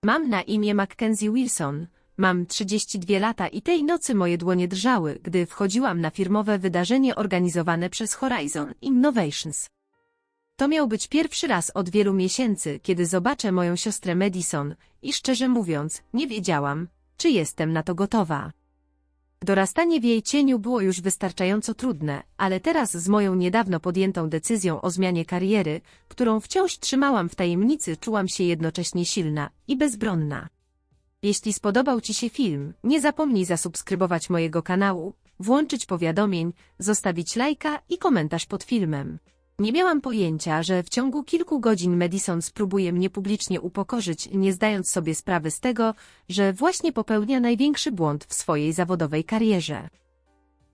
Mam na imię Mackenzie Wilson, mam 32 lata i tej nocy moje dłonie drżały, gdy wchodziłam na firmowe wydarzenie organizowane przez Horizon Innovations. To miał być pierwszy raz od wielu miesięcy, kiedy zobaczę moją siostrę Madison i szczerze mówiąc, nie wiedziałam, czy jestem na to gotowa. Dorastanie w jej cieniu było już wystarczająco trudne, ale teraz z moją niedawno podjętą decyzją o zmianie kariery, którą wciąż trzymałam w tajemnicy, czułam się jednocześnie silna i bezbronna. Jeśli spodobał Ci się film, nie zapomnij zasubskrybować mojego kanału, włączyć powiadomień, zostawić lajka i komentarz pod filmem. Nie miałam pojęcia, że w ciągu kilku godzin Madison spróbuje mnie publicznie upokorzyć, nie zdając sobie sprawy z tego, że właśnie popełnia największy błąd w swojej zawodowej karierze.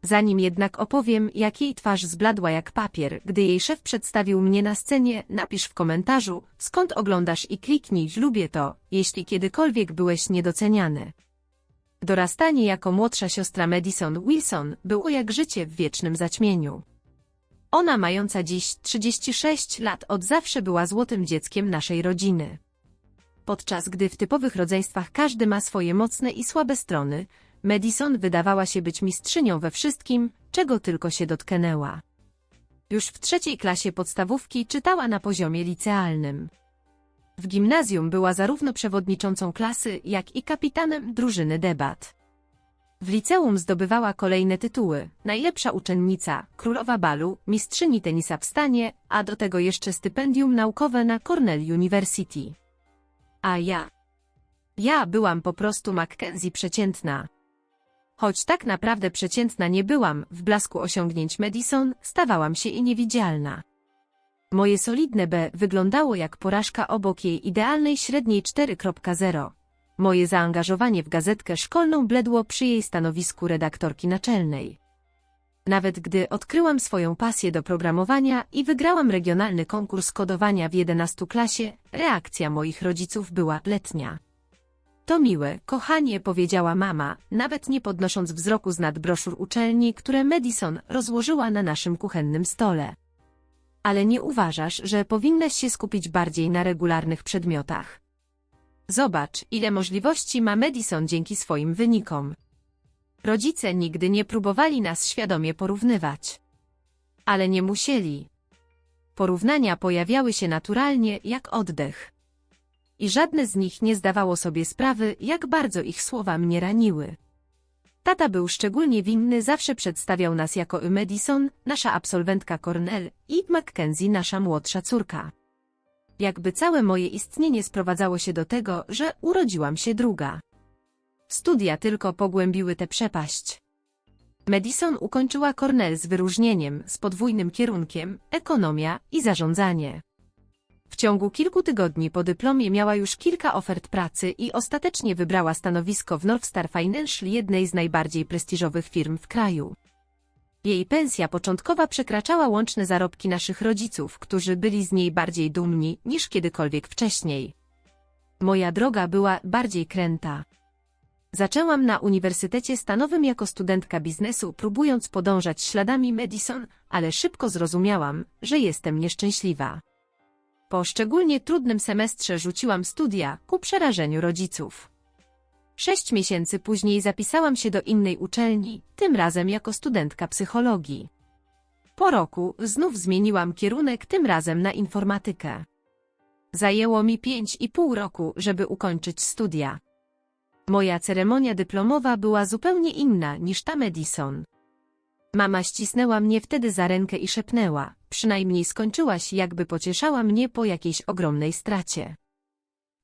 Zanim jednak opowiem, jak jej twarz zbladła jak papier, gdy jej szef przedstawił mnie na scenie, napisz w komentarzu, skąd oglądasz i kliknij lubię to, jeśli kiedykolwiek byłeś niedoceniany. Dorastanie jako młodsza siostra Madison Wilson było jak życie w wiecznym zaćmieniu. Ona, mająca dziś 36 lat, od zawsze była złotym dzieckiem naszej rodziny. Podczas gdy w typowych rodzeństwach każdy ma swoje mocne i słabe strony, Madison wydawała się być mistrzynią we wszystkim, czego tylko się dotknęła. Już w 3. klasie podstawówki czytała na poziomie licealnym. W gimnazjum była zarówno przewodniczącą klasy, jak i kapitanem drużyny debat. W liceum zdobywała kolejne tytuły, najlepsza uczennica, królowa balu, mistrzyni tenisa w stanie, a do tego jeszcze stypendium naukowe na Cornell University. A ja byłam po prostu Mackenzie przeciętna. Choć tak naprawdę przeciętna nie byłam, w blasku osiągnięć Madison stawałam się i niewidzialna. Moje solidne B wyglądało jak porażka obok jej idealnej średniej 4.0. Moje zaangażowanie w gazetkę szkolną bledło przy jej stanowisku redaktorki naczelnej. Nawet gdy odkryłam swoją pasję do programowania i wygrałam regionalny konkurs kodowania w 11 klasie, reakcja moich rodziców była letnia. To miłe, kochanie, powiedziała mama, nawet nie podnosząc wzroku z nad broszur uczelni, które Madison rozłożyła na naszym kuchennym stole. Ale nie uważasz, że powinnaś się skupić bardziej na regularnych przedmiotach? Zobacz, ile możliwości ma Madison dzięki swoim wynikom. Rodzice nigdy nie próbowali nas świadomie porównywać. Ale nie musieli. Porównania pojawiały się naturalnie, jak oddech. I żadne z nich nie zdawało sobie sprawy, jak bardzo ich słowa mnie raniły. Tata był szczególnie winny, zawsze przedstawiał nas jako Madison, nasza absolwentka Cornell, i Mackenzie, nasza młodsza córka. Jakby całe moje istnienie sprowadzało się do tego, że urodziłam się druga. Studia tylko pogłębiły tę przepaść. Madison ukończyła Cornell z wyróżnieniem, z podwójnym kierunkiem, ekonomia i zarządzanie. W ciągu kilku tygodni po dyplomie miała już kilka ofert pracy i ostatecznie wybrała stanowisko w Northstar Financial, jednej z najbardziej prestiżowych firm w kraju. Jej pensja początkowa przekraczała łączne zarobki naszych rodziców, którzy byli z niej bardziej dumni niż kiedykolwiek wcześniej. Moja droga była bardziej kręta. Zaczęłam na Uniwersytecie Stanowym jako studentka biznesu, próbując podążać śladami Madison, ale szybko zrozumiałam, że jestem nieszczęśliwa. Po szczególnie trudnym semestrze rzuciłam studia, ku przerażeniu rodziców. 6 miesięcy później zapisałam się do innej uczelni, tym razem jako studentka psychologii. Po roku znów zmieniłam kierunek, tym razem na informatykę. Zajęło mi 5,5 roku, żeby ukończyć studia. Moja ceremonia dyplomowa była zupełnie inna niż ta Madison. Mama ścisnęła mnie wtedy za rękę i szepnęła, przynajmniej skończyłaś, jakby pocieszała mnie po jakiejś ogromnej stracie.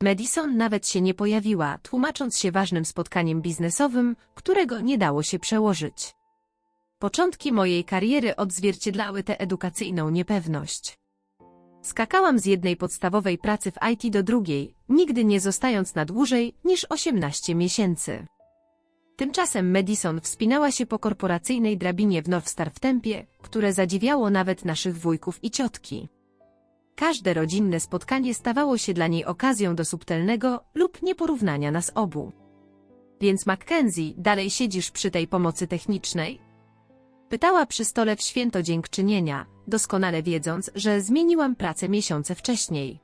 Madison nawet się nie pojawiła, tłumacząc się ważnym spotkaniem biznesowym, którego nie dało się przełożyć. Początki mojej kariery odzwierciedlały tę edukacyjną niepewność. Skakałam z jednej podstawowej pracy w IT do drugiej, nigdy nie zostając na dłużej niż 18 miesięcy. Tymczasem Madison wspinała się po korporacyjnej drabinie w Northstar w tempie, które zadziwiało nawet naszych wujków i ciotki. Każde rodzinne spotkanie stawało się dla niej okazją do subtelnego lub nieporównania nas obu. Więc Mackenzie, dalej siedzisz przy tej pomocy technicznej? Pytała przy stole w święto dziękczynienia, doskonale wiedząc, że zmieniłam pracę miesiące wcześniej.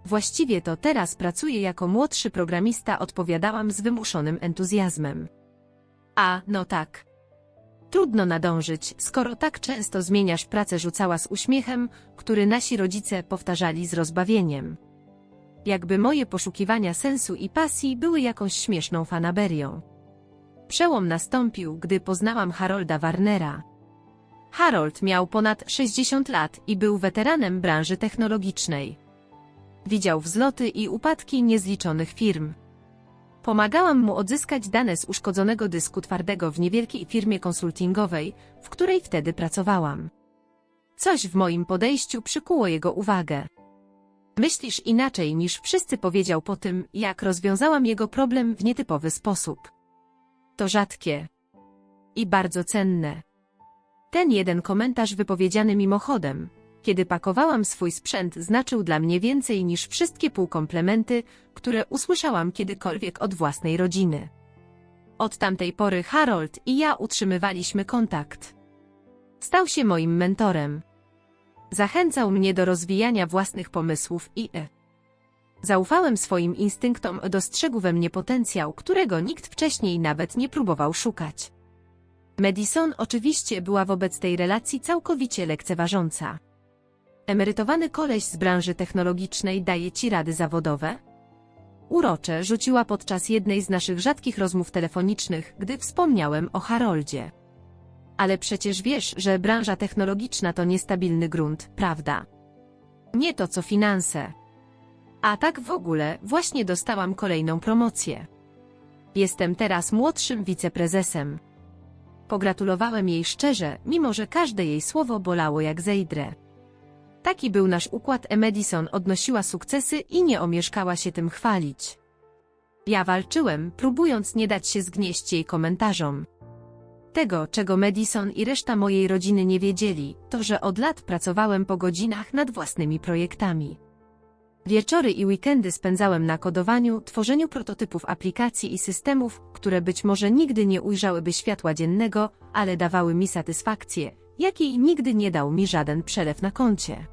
Właściwie to teraz pracuję jako młodszy programista, odpowiadałam z wymuszonym entuzjazmem. A, no tak. Trudno nadążyć, skoro tak często zmieniasz pracę, rzucała z uśmiechem, który nasi rodzice powtarzali z rozbawieniem. Jakby moje poszukiwania sensu i pasji były jakąś śmieszną fanaberią. Przełom nastąpił, gdy poznałam Harolda Warnera. Harold miał ponad 60 lat i był weteranem branży technologicznej. Widział wzloty i upadki niezliczonych firm. Pomagałam mu odzyskać dane z uszkodzonego dysku twardego w niewielkiej firmie konsultingowej, w której wtedy pracowałam. Coś w moim podejściu przykuło jego uwagę. Myślisz inaczej niż wszyscy, powiedział po tym, jak rozwiązałam jego problem w nietypowy sposób. To rzadkie i bardzo cenne. Ten jeden komentarz wypowiedziany mimochodem, kiedy pakowałam swój sprzęt, znaczył dla mnie więcej niż wszystkie półkomplementy, które usłyszałam kiedykolwiek od własnej rodziny. Od tamtej pory Harold i ja utrzymywaliśmy kontakt. Stał się moim mentorem. Zachęcał mnie do rozwijania własnych pomysłów i zaufałem swoim instynktom, dostrzegł we mnie potencjał, którego nikt wcześniej nawet nie próbował szukać. Madison oczywiście była wobec tej relacji całkowicie lekceważąca. Emerytowany koleś z branży technologicznej daje ci rady zawodowe? Urocze rzuciła podczas jednej z naszych rzadkich rozmów telefonicznych, gdy wspomniałem o Haroldzie. Ale przecież wiesz, że branża technologiczna to niestabilny grunt, prawda? Nie to co finanse. A tak w ogóle, właśnie dostałam kolejną promocję. Jestem teraz młodszym wiceprezesem. Pogratulowałem jej szczerze, mimo że każde jej słowo bolało jak zejdrę. Taki był nasz układ. Madison odnosiła sukcesy i nie omieszkała się tym chwalić. Ja walczyłem, próbując nie dać się zgnieść jej komentarzom. Tego, czego Madison i reszta mojej rodziny nie wiedzieli, to że od lat pracowałem po godzinach nad własnymi projektami. Wieczory i weekendy spędzałem na kodowaniu, tworzeniu prototypów aplikacji i systemów, które być może nigdy nie ujrzałyby światła dziennego, ale dawały mi satysfakcję, jakiej nigdy nie dał mi żaden przelew na koncie.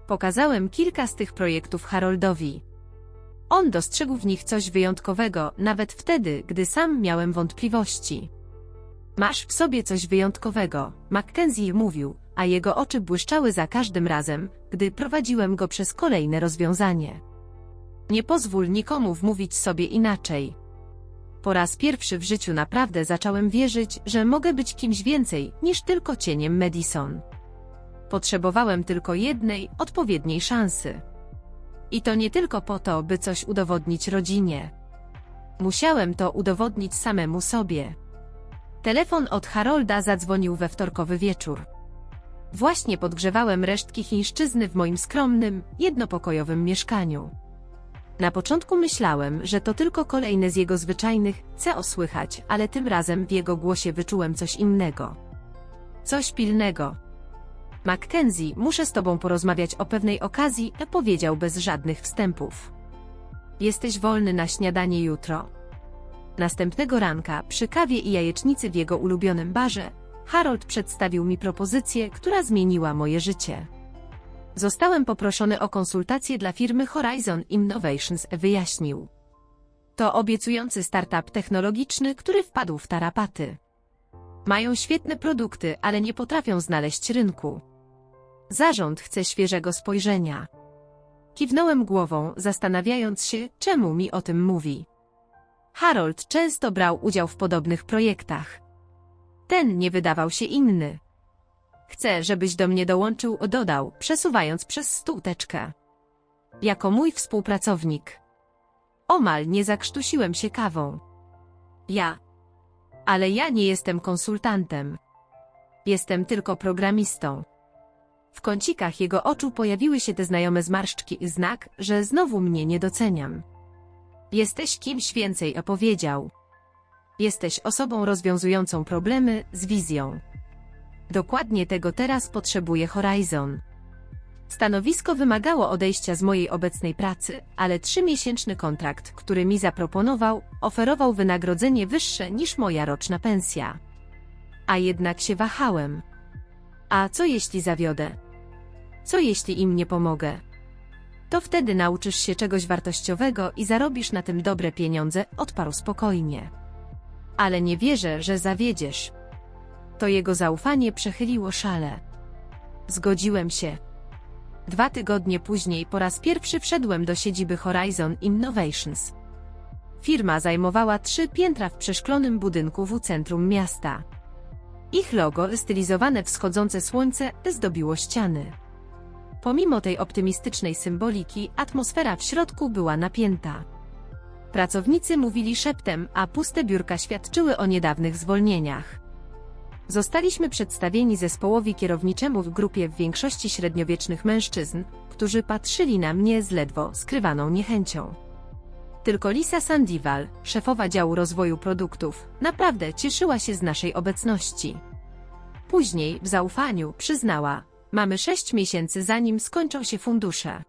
Pokazałem kilka z tych projektów Haroldowi. On dostrzegł w nich coś wyjątkowego, nawet wtedy, gdy sam miałem wątpliwości. Masz w sobie coś wyjątkowego, Mackenzie mówił, a jego oczy błyszczały za każdym razem, gdy prowadziłem go przez kolejne rozwiązanie. Nie pozwól nikomu wmówić sobie inaczej. Po raz pierwszy w życiu naprawdę zacząłem wierzyć, że mogę być kimś więcej niż tylko cieniem Madison. Potrzebowałem tylko jednej, odpowiedniej szansy. I to nie tylko po to, by coś udowodnić rodzinie. Musiałem to udowodnić samemu sobie. Telefon od Harolda zadzwonił we wtorkowy wieczór. Właśnie podgrzewałem resztki chińszczyzny w moim skromnym, jednopokojowym mieszkaniu. Na początku myślałem, że to tylko kolejne z jego zwyczajnych co słychać, ale tym razem w jego głosie wyczułem coś innego. Coś pilnego. Mackenzie, muszę z tobą porozmawiać o pewnej okazji, powiedział bez żadnych wstępów. Jesteś wolny na śniadanie jutro? Następnego ranka, przy kawie i jajecznicy w jego ulubionym barze, Harold przedstawił mi propozycję, która zmieniła moje życie. Zostałem poproszony o konsultację dla firmy Horizon Innovations, wyjaśnił. To obiecujący startup technologiczny, który wpadł w tarapaty. Mają świetne produkty, ale nie potrafią znaleźć rynku. Zarząd chce świeżego spojrzenia. Kiwnąłem głową, zastanawiając się, czemu mi o tym mówi. Harold często brał udział w podobnych projektach. Ten nie wydawał się inny. Chcę, żebyś do mnie dołączył, dodał, przesuwając przez stół teczkę. Jako mój współpracownik. Omal nie zakrztusiłem się kawą. Ale ja nie jestem konsultantem. Jestem tylko programistą. W kącikach jego oczu pojawiły się te znajome zmarszczki, znak, że znowu mnie nie doceniam. Jesteś kimś więcej, opowiedział. Jesteś osobą rozwiązującą problemy z wizją. Dokładnie tego teraz potrzebuje Horizon. Stanowisko wymagało odejścia z mojej obecnej pracy, ale 3-miesięczny kontrakt, który mi zaproponował, oferował wynagrodzenie wyższe niż moja roczna pensja. A jednak się wahałem. A co jeśli zawiodę? Co jeśli im nie pomogę? To wtedy nauczysz się czegoś wartościowego i zarobisz na tym dobre pieniądze, odparł spokojnie. Ale nie wierzę, że zawiedziesz. To jego zaufanie przechyliło szale. Zgodziłem się. 2 tygodnie później po raz pierwszy wszedłem do siedziby Horizon Innovations. Firma zajmowała 3 piętra w przeszklonym budynku w centrum miasta. Ich logo, stylizowane wschodzące słońce, zdobiło ściany. Pomimo tej optymistycznej symboliki, atmosfera w środku była napięta. Pracownicy mówili szeptem, a puste biurka świadczyły o niedawnych zwolnieniach. Zostaliśmy przedstawieni zespołowi kierowniczemu w grupie w większości średniowiecznych mężczyzn, którzy patrzyli na mnie z ledwo skrywaną niechęcią. Tylko Lisa Sandival, szefowa działu rozwoju produktów, naprawdę cieszyła się z naszej obecności. Później, w zaufaniu, przyznała: mamy 6 miesięcy, zanim skończą się fundusze.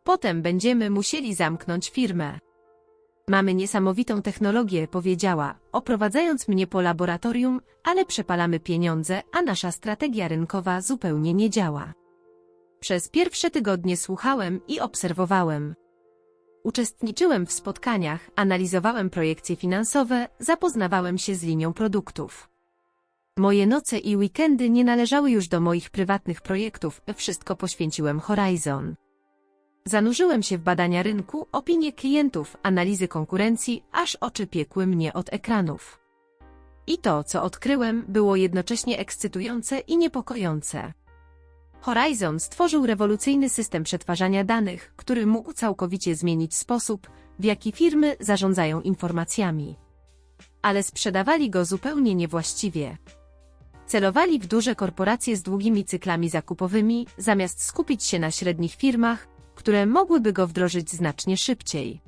Potem będziemy musieli zamknąć firmę. Mamy niesamowitą technologię, powiedziała, oprowadzając mnie po laboratorium, ale przepalamy pieniądze, a nasza strategia rynkowa zupełnie nie działa. Przez pierwsze tygodnie słuchałem i obserwowałem. Uczestniczyłem w spotkaniach, analizowałem projekcje finansowe, zapoznawałem się z linią produktów. Moje noce i weekendy nie należały już do moich prywatnych projektów, wszystko poświęciłem Horizon. Zanurzyłem się w badania rynku, opinie klientów, analizy konkurencji, aż oczy piekły mnie od ekranów. I to, co odkryłem, było jednocześnie ekscytujące i niepokojące. Horizon stworzył rewolucyjny system przetwarzania danych, który mógł całkowicie zmienić sposób, w jaki firmy zarządzają informacjami. Ale sprzedawali go zupełnie niewłaściwie. Celowali w duże korporacje z długimi cyklami zakupowymi, zamiast skupić się na średnich firmach, które mogłyby go wdrożyć znacznie szybciej.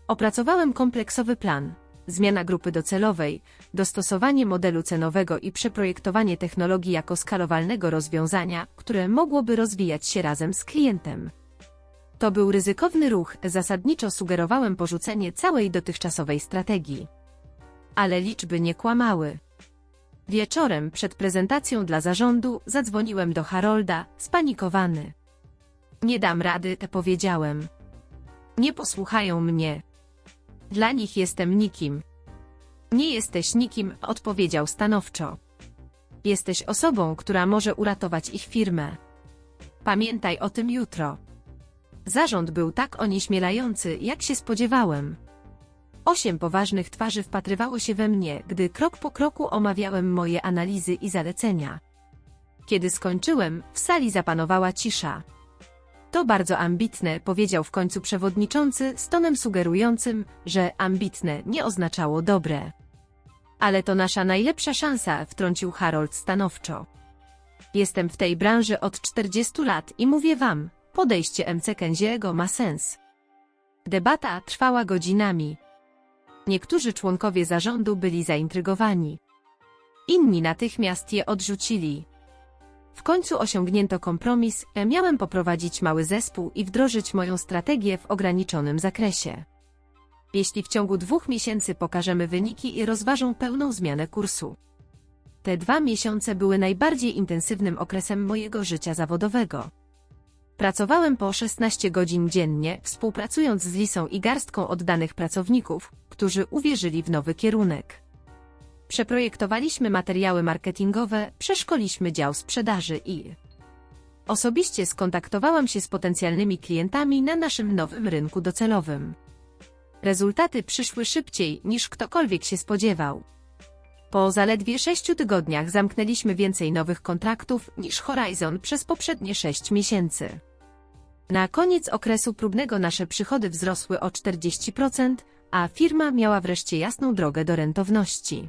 Opracowałem kompleksowy plan: zmiana grupy docelowej, dostosowanie modelu cenowego i przeprojektowanie technologii jako skalowalnego rozwiązania, które mogłoby rozwijać się razem z klientem. To był ryzykowny ruch, zasadniczo sugerowałem porzucenie całej dotychczasowej strategii. Ale liczby nie kłamały. Wieczorem, przed prezentacją dla zarządu, zadzwoniłem do Harolda, spanikowany. Nie dam rady, powiedziałem. Nie posłuchają mnie. Dla nich jestem nikim. Nie jesteś nikim, odpowiedział stanowczo. Jesteś osobą, która może uratować ich firmę. Pamiętaj o tym jutro. Zarząd był tak onieśmielający, jak się spodziewałem. 8 poważnych twarzy wpatrywało się we mnie, gdy krok po kroku omawiałem moje analizy i zalecenia. Kiedy skończyłem, w sali zapanowała cisza. To bardzo ambitne, powiedział w końcu przewodniczący z tonem sugerującym, że ambitne nie oznaczało dobre. Ale to nasza najlepsza szansa, wtrącił Harold stanowczo. Jestem w tej branży od 40 lat i mówię wam, podejście McKenzie'ego ma sens. Debata trwała godzinami. Niektórzy członkowie zarządu byli zaintrygowani. Inni natychmiast je odrzucili. W końcu osiągnięto kompromis, miałem poprowadzić mały zespół i wdrożyć moją strategię w ograniczonym zakresie. Jeśli w ciągu 2 miesięcy pokażemy wyniki i rozważą pełną zmianę kursu. Te 2 miesiące były najbardziej intensywnym okresem mojego życia zawodowego. Pracowałem po 16 godzin dziennie, współpracując z Lisą i garstką oddanych pracowników, którzy uwierzyli w nowy kierunek. Przeprojektowaliśmy materiały marketingowe, przeszkoliliśmy dział sprzedaży i osobiście skontaktowałam się z potencjalnymi klientami na naszym nowym rynku docelowym. Rezultaty przyszły szybciej, niż ktokolwiek się spodziewał. Po zaledwie 6 tygodniach zamknęliśmy więcej nowych kontraktów niż Horizon przez poprzednie 6 miesięcy. Na koniec okresu próbnego nasze przychody wzrosły o 40%, a firma miała wreszcie jasną drogę do rentowności.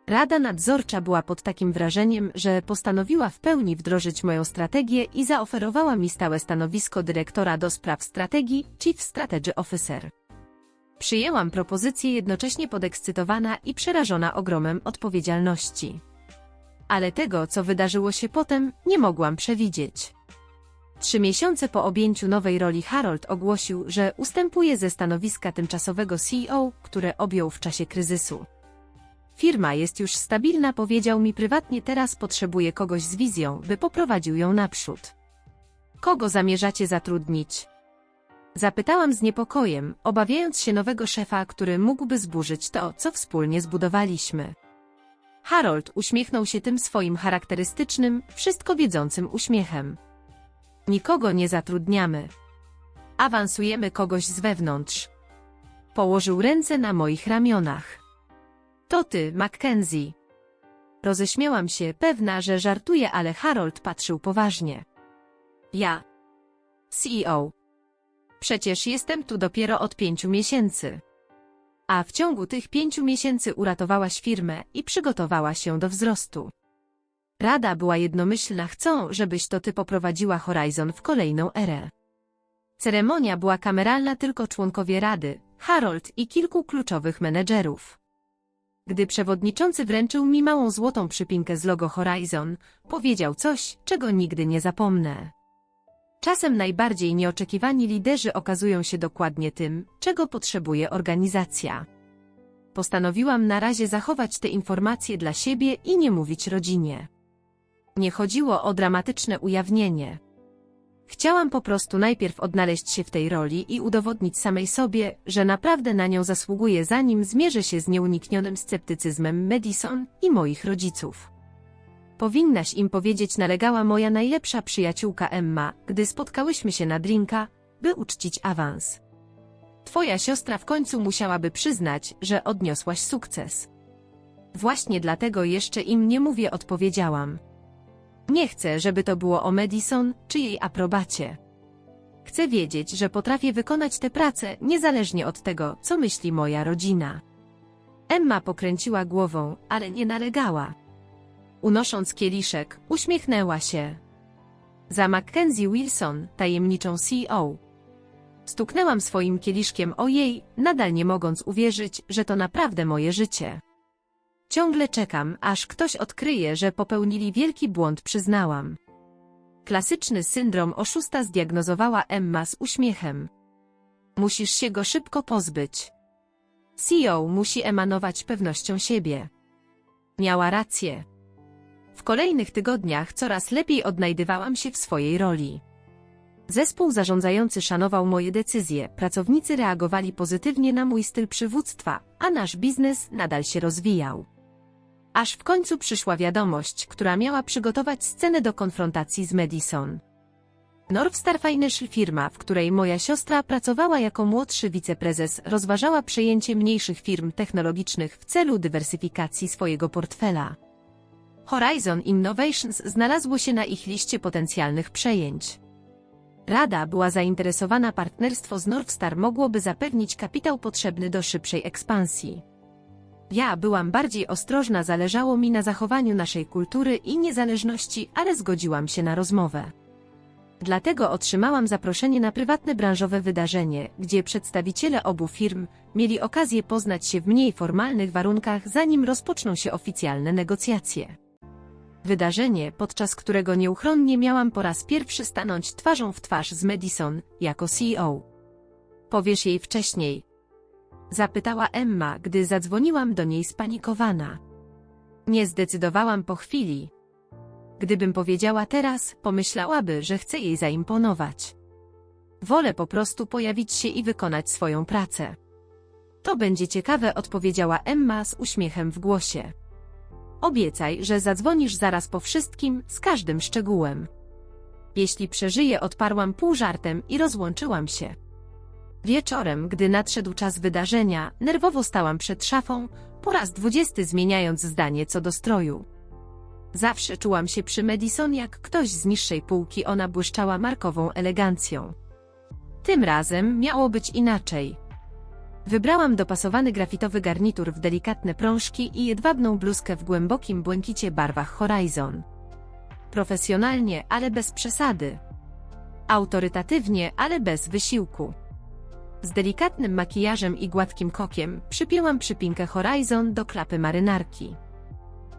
Rada nadzorcza była pod takim wrażeniem, że postanowiła w pełni wdrożyć moją strategię i zaoferowała mi stałe stanowisko dyrektora do spraw strategii, Chief Strategy Officer. Przyjęłam propozycję jednocześnie podekscytowana i przerażona ogromem odpowiedzialności. Ale tego, co wydarzyło się potem, nie mogłam przewidzieć. 3 miesiące po objęciu nowej roli Harold ogłosił, że ustępuje ze stanowiska tymczasowego CEO, które objął w czasie kryzysu. Firma jest już stabilna, powiedział mi prywatnie, teraz potrzebuje kogoś z wizją, by poprowadził ją naprzód. Kogo zamierzacie zatrudnić? Zapytałam z niepokojem, obawiając się nowego szefa, który mógłby zburzyć to, co wspólnie zbudowaliśmy. Harold uśmiechnął się tym swoim charakterystycznym, wszystko wiedzącym uśmiechem. Nikogo nie zatrudniamy. Awansujemy kogoś z wewnątrz. Położył ręce na moich ramionach. To ty, Mackenzie. Roześmiałam się, pewna, że żartuje, ale Harold patrzył poważnie. Ja. CEO. Przecież jestem tu dopiero od 5 miesięcy. A w ciągu tych 5 miesięcy uratowałaś firmę i przygotowała się do wzrostu. Rada była jednomyślna, chcą, żebyś to ty poprowadziła Horizon w kolejną erę. Ceremonia była kameralna, tylko członkowie rady, Harold i kilku kluczowych menedżerów. Gdy przewodniczący wręczył mi małą złotą przypinkę z logo Horizon, powiedział coś, czego nigdy nie zapomnę. Czasem najbardziej nieoczekiwani liderzy okazują się dokładnie tym, czego potrzebuje organizacja. Postanowiłam na razie zachować te informacje dla siebie i nie mówić rodzinie. Nie chodziło o dramatyczne ujawnienie. Chciałam po prostu najpierw odnaleźć się w tej roli i udowodnić samej sobie, że naprawdę na nią zasługuję, zanim zmierzę się z nieuniknionym sceptycyzmem Madison i moich rodziców. Powinnaś im powiedzieć, nalegała moja najlepsza przyjaciółka Emma, gdy spotkałyśmy się na drinka, by uczcić awans. Twoja siostra w końcu musiałaby przyznać, że odniosłaś sukces. Właśnie dlatego jeszcze im nie mówię, odpowiedziałam. Nie chcę, żeby to było o Madison czy jej aprobacie. Chcę wiedzieć, że potrafię wykonać tę pracę niezależnie od tego, co myśli moja rodzina. Emma pokręciła głową, ale nie nalegała. Unosząc kieliszek, uśmiechnęła się. Za Mackenzie Wilson, tajemniczą CEO. Stuknęłam swoim kieliszkiem o jej, nadal nie mogąc uwierzyć, że to naprawdę moje życie. Ciągle czekam, aż ktoś odkryje, że popełnili wielki błąd, przyznałam. Klasyczny syndrom oszusta, zdiagnozowała Emma z uśmiechem. Musisz się go szybko pozbyć. CEO musi emanować pewnością siebie. Miała rację. W kolejnych tygodniach coraz lepiej odnajdywałam się w swojej roli. Zespół zarządzający szanował moje decyzje, pracownicy reagowali pozytywnie na mój styl przywództwa, a nasz biznes nadal się rozwijał. Aż w końcu przyszła wiadomość, która miała przygotować scenę do konfrontacji z Madison. Northstar Financial, firma, w której moja siostra pracowała jako młodszy wiceprezes, rozważała przejęcie mniejszych firm technologicznych w celu dywersyfikacji swojego portfela. Horizon Innovations znalazło się na ich liście potencjalnych przejęć. Rada była zainteresowana, partnerstwo z Northstar mogłoby zapewnić kapitał potrzebny do szybszej ekspansji. Ja byłam bardziej ostrożna, zależało mi na zachowaniu naszej kultury i niezależności, ale zgodziłam się na rozmowę. Dlatego otrzymałam zaproszenie na prywatne branżowe wydarzenie, gdzie przedstawiciele obu firm mieli okazję poznać się w mniej formalnych warunkach, zanim rozpoczną się oficjalne negocjacje. Wydarzenie, podczas którego nieuchronnie miałam po raz pierwszy stanąć twarzą w twarz z Madison, jako CEO. Powiesz jej wcześniej? Zapytała Emma, gdy zadzwoniłam do niej spanikowana. Nie zdecydowałam po chwili. Gdybym powiedziała teraz, pomyślałaby, że chcę jej zaimponować. Wolę po prostu pojawić się i wykonać swoją pracę. To będzie ciekawe, odpowiedziała Emma z uśmiechem w głosie. Obiecaj, że zadzwonisz zaraz po wszystkim, z każdym szczegółem. Jeśli przeżyję, odparłam pół żartem i rozłączyłam się. Wieczorem, gdy nadszedł czas wydarzenia, nerwowo stałam przed szafą, po raz 20 zmieniając zdanie co do stroju. Zawsze czułam się przy Madison jak ktoś z niższej półki, ona błyszczała markową elegancją. Tym razem miało być inaczej. Wybrałam dopasowany grafitowy garnitur w delikatne prążki i jedwabną bluzkę w głębokim błękicie, barwach Horizon. Profesjonalnie, ale bez przesady. Autorytatywnie, ale bez wysiłku. Z delikatnym makijażem i gładkim kokiem przypięłam przypinkę Horizon do klapy marynarki.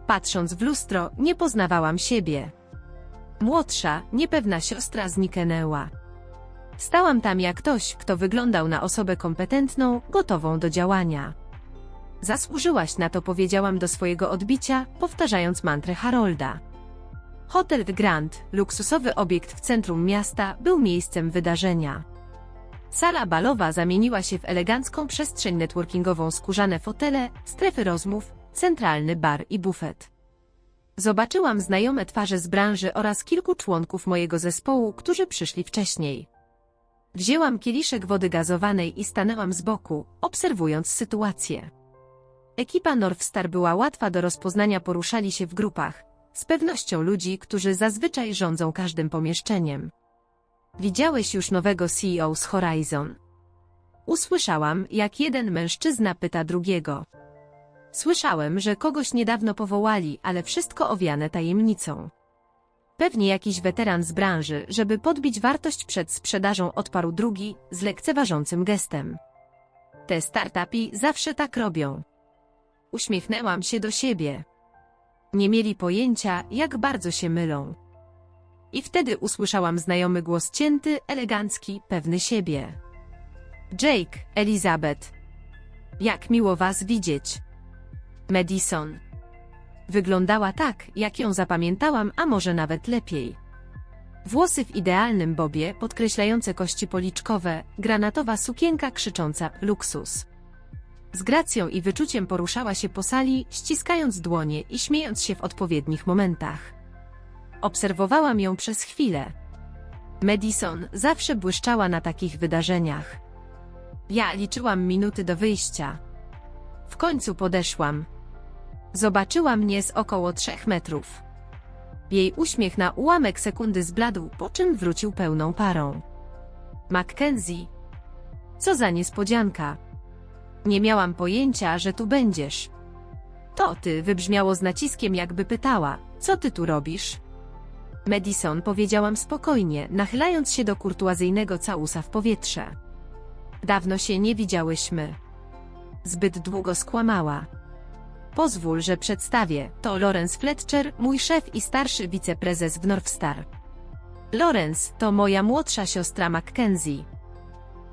Patrząc w lustro, nie poznawałam siebie. Młodsza, niepewna siostra zniknęła. Stałam tam jak ktoś, kto wyglądał na osobę kompetentną, gotową do działania. Zasłużyłaś na to, powiedziałam do swojego odbicia, powtarzając mantrę Harolda. Hotel Grand, luksusowy obiekt w centrum miasta, był miejscem wydarzenia. Sala balowa zamieniła się w elegancką przestrzeń networkingową, skórzane fotele, strefy rozmów, centralny bar i bufet. Zobaczyłam znajome twarze z branży oraz kilku członków mojego zespołu, którzy przyszli wcześniej. Wzięłam kieliszek wody gazowanej i stanęłam z boku, obserwując sytuację. Ekipa Northstar była łatwa do rozpoznania, poruszali się w grupach, z pewnością ludzi, którzy zazwyczaj rządzą każdym pomieszczeniem. Widziałeś już nowego CEO z Horizon? Usłyszałam, jak jeden mężczyzna pyta drugiego. Słyszałem, że kogoś niedawno powołali, ale wszystko owiane tajemnicą. Pewnie jakiś weteran z branży, żeby podbić wartość przed sprzedażą, odparł drugi, z lekceważącym gestem. Te startupy zawsze tak robią. Uśmiechnęłam się do siebie. Nie mieli pojęcia, jak bardzo się mylą. I wtedy usłyszałam znajomy głos, cięty, elegancki, pewny siebie. Jake, Elizabeth. Jak miło was widzieć. Madison. Wyglądała tak, jak ją zapamiętałam, a może nawet lepiej. Włosy w idealnym bobie, podkreślające kości policzkowe, granatowa sukienka krzycząca luksus. Z gracją i wyczuciem poruszała się po sali, ściskając dłonie i śmiejąc się w odpowiednich momentach. Obserwowałam ją przez chwilę. Madison zawsze błyszczała na takich wydarzeniach. Ja liczyłam minuty do wyjścia. W końcu podeszłam. Zobaczyła mnie z około 3 metrów. Jej uśmiech na ułamek sekundy zbladł, po czym wrócił pełną parą. Mackenzie. Co za niespodzianka. Nie miałam pojęcia, że tu będziesz. To ty, wybrzmiało z naciskiem, jakby pytała, co ty tu robisz? Madison, powiedziałam spokojnie, nachylając się do kurtuazyjnego całusa w powietrze. Dawno się nie widziałyśmy. Zbyt długo, skłamała. Pozwól, że przedstawię, to Lawrence Fletcher, mój szef i starszy wiceprezes w Northstar. Lawrence to moja młodsza siostra Mackenzie.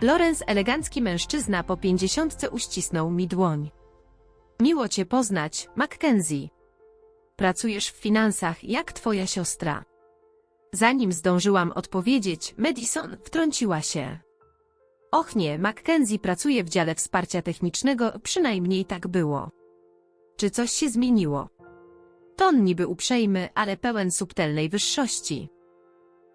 Lawrence, elegancki mężczyzna po 50, uścisnął mi dłoń. Miło cię poznać, Mackenzie. Pracujesz w finansach, jak twoja siostra. Zanim zdążyłam odpowiedzieć, Madison wtrąciła się. Och nie, Mackenzie pracuje w dziale wsparcia technicznego, przynajmniej tak było. Czy coś się zmieniło? Ton niby uprzejmy, ale pełen subtelnej wyższości.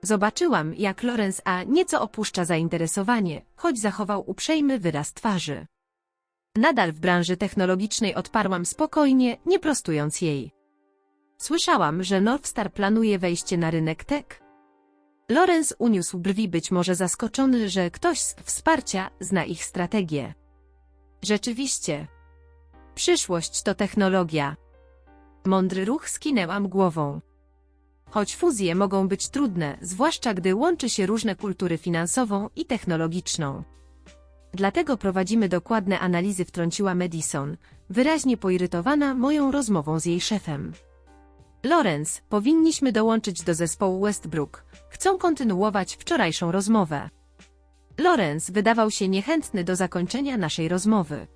Zobaczyłam, jak Lawrence nieco opuszcza zainteresowanie, choć zachował uprzejmy wyraz twarzy. Nadal w branży technologicznej, odparłam spokojnie, nie prostując jej. Słyszałam, że Northstar planuje wejście na rynek tech. Lawrence uniósł brwi, być może zaskoczony, że ktoś z wsparcia zna ich strategię. Rzeczywiście. Przyszłość to technologia. Mądry ruch, skinęłam głową. Choć fuzje mogą być trudne, zwłaszcza gdy łączy się różne kultury, finansową i technologiczną. Dlatego prowadzimy dokładne analizy, wtrąciła Madison, wyraźnie poirytowana moją rozmową z jej szefem. Lawrence, powinniśmy dołączyć do zespołu Westbrook. Chcą kontynuować wczorajszą rozmowę. Lawrence wydawał się niechętny do zakończenia naszej rozmowy.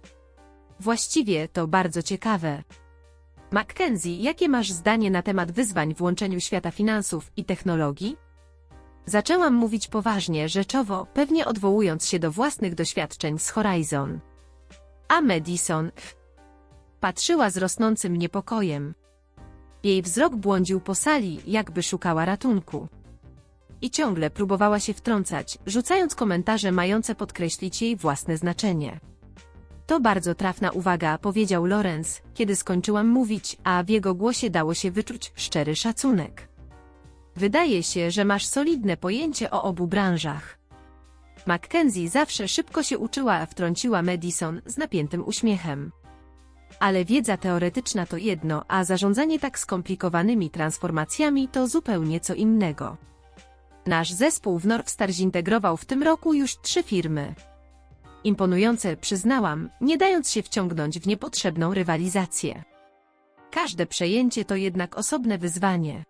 Właściwie to bardzo ciekawe. Mackenzie, jakie masz zdanie na temat wyzwań w łączeniu świata finansów i technologii? Zaczęłam mówić poważnie, rzeczowo, pewnie odwołując się do własnych doświadczeń z Horizon. A Madison patrzyła z rosnącym niepokojem. Jej wzrok błądził po sali, jakby szukała ratunku. I ciągle próbowała się wtrącać, rzucając komentarze mające podkreślić jej własne znaczenie. To bardzo trafna uwaga, powiedział Lawrence, kiedy skończyłam mówić, a w jego głosie dało się wyczuć szczery szacunek. Wydaje się, że masz solidne pojęcie o obu branżach. Mackenzie zawsze szybko się uczyła, wtrąciła Madison z napiętym uśmiechem. Ale wiedza teoretyczna to jedno, a zarządzanie tak skomplikowanymi transformacjami to zupełnie co innego. Nasz zespół w Northstar zintegrował w tym roku już 3 firmy. Imponujące, przyznałam, nie dając się wciągnąć w niepotrzebną rywalizację. Każde przejęcie to jednak osobne wyzwanie.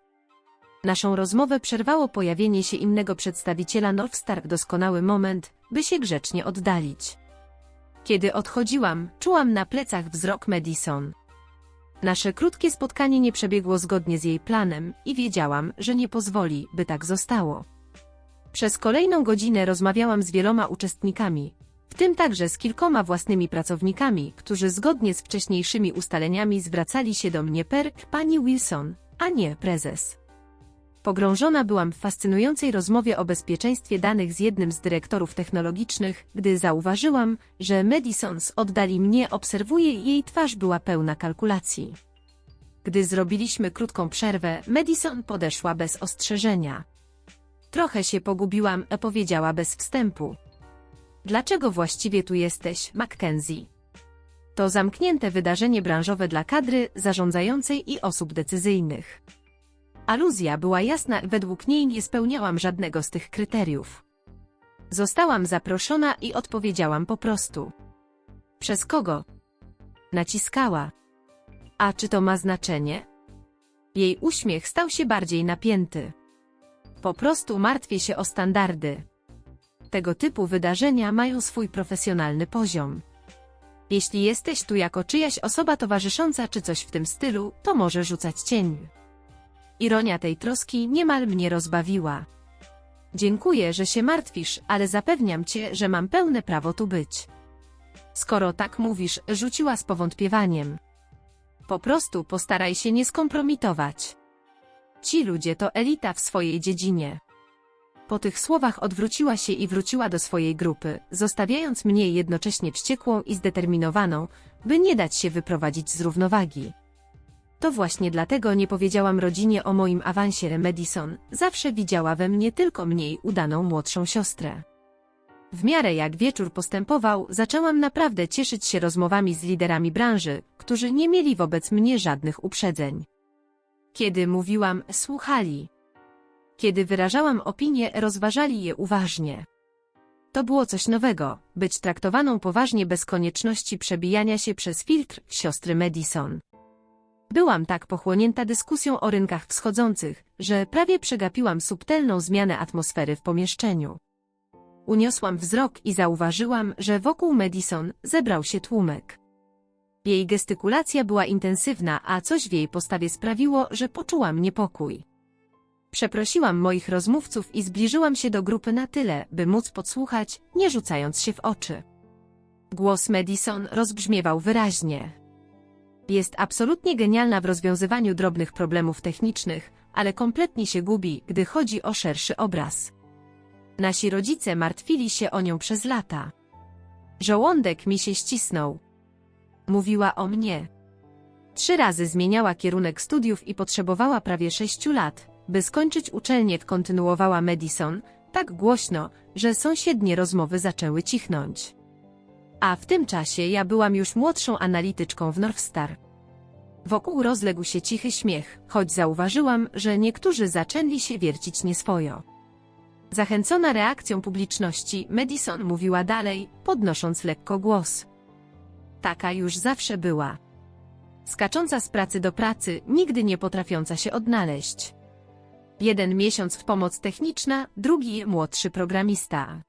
Naszą rozmowę przerwało pojawienie się innego przedstawiciela Northstar, doskonały moment, by się grzecznie oddalić. Kiedy odchodziłam, czułam na plecach wzrok Madison. Nasze krótkie spotkanie nie przebiegło zgodnie z jej planem i wiedziałam, że nie pozwoli, by tak zostało. Przez kolejną godzinę rozmawiałam z wieloma uczestnikami, w tym także z kilkoma własnymi pracownikami, którzy zgodnie z wcześniejszymi ustaleniami zwracali się do mnie per pani Wilson, a nie prezes. Pogrążona byłam w fascynującej rozmowie o bezpieczeństwie danych z jednym z dyrektorów technologicznych, gdy zauważyłam, że Madison z oddali mnie obserwuje i jej twarz była pełna kalkulacji. Gdy zrobiliśmy krótką przerwę, Madison podeszła bez ostrzeżenia. Trochę się pogubiłam, powiedziała bez wstępu. Dlaczego właściwie tu jesteś, Mackenzie? To zamknięte wydarzenie branżowe dla kadry zarządzającej i osób decyzyjnych. Aluzja była jasna, według niej nie spełniałam żadnego z tych kryteriów. Zostałam zaproszona i odpowiedziałam po prostu. Przez kogo? Naciskała. A czy to ma znaczenie? Jej uśmiech stał się bardziej napięty. Po prostu martwię się o standardy. Tego typu wydarzenia mają swój profesjonalny poziom. Jeśli jesteś tu jako czyjaś osoba towarzysząca czy coś w tym stylu, to może rzucać cień. Ironia tej troski niemal mnie rozbawiła. Dziękuję, że się martwisz, ale zapewniam cię, że mam pełne prawo tu być. Skoro tak mówisz, rzuciła z powątpiewaniem. Po prostu postaraj się nie skompromitować. Ci ludzie to elita w swojej dziedzinie. Po tych słowach odwróciła się i wróciła do swojej grupy, zostawiając mnie jednocześnie wściekłą i zdeterminowaną, by nie dać się wyprowadzić z równowagi. To właśnie dlatego nie powiedziałam rodzinie o moim awansie. Madison zawsze widziała we mnie tylko mniej udaną młodszą siostrę. W miarę jak wieczór postępował, zaczęłam naprawdę cieszyć się rozmowami z liderami branży, którzy nie mieli wobec mnie żadnych uprzedzeń. Kiedy mówiłam, słuchali. Kiedy wyrażałam opinie, rozważali je uważnie. To było coś nowego, być traktowaną poważnie bez konieczności przebijania się przez filtr siostry Madison. Byłam tak pochłonięta dyskusją o rynkach wschodzących, że prawie przegapiłam subtelną zmianę atmosfery w pomieszczeniu. Uniosłam wzrok i zauważyłam, że wokół Madison zebrał się tłumek. Jej gestykulacja była intensywna, a coś w jej postawie sprawiło, że poczułam niepokój. Przeprosiłam moich rozmówców i zbliżyłam się do grupy na tyle, by móc podsłuchać, nie rzucając się w oczy. Głos Madison rozbrzmiewał wyraźnie. Jest absolutnie genialna w rozwiązywaniu drobnych problemów technicznych, ale kompletnie się gubi, gdy chodzi o szerszy obraz. Nasi rodzice martwili się o nią przez lata. Żołądek mi się ścisnął. Mówiła o mnie. 3 razy zmieniała kierunek studiów i potrzebowała prawie 6 lat, by skończyć uczelnię, kontynuowała Madison, tak głośno, że sąsiednie rozmowy zaczęły cichnąć. A w tym czasie ja byłam już młodszą analityczką w Northstar. Wokół rozległ się cichy śmiech, choć zauważyłam, że niektórzy zaczęli się wiercić nieswojo. Zachęcona reakcją publiczności, Madison mówiła dalej, podnosząc lekko głos. Taka już zawsze była. Skacząca z pracy do pracy, nigdy nie potrafiąca się odnaleźć. 1 miesiąc w pomoc techniczna, drugi młodszy programista.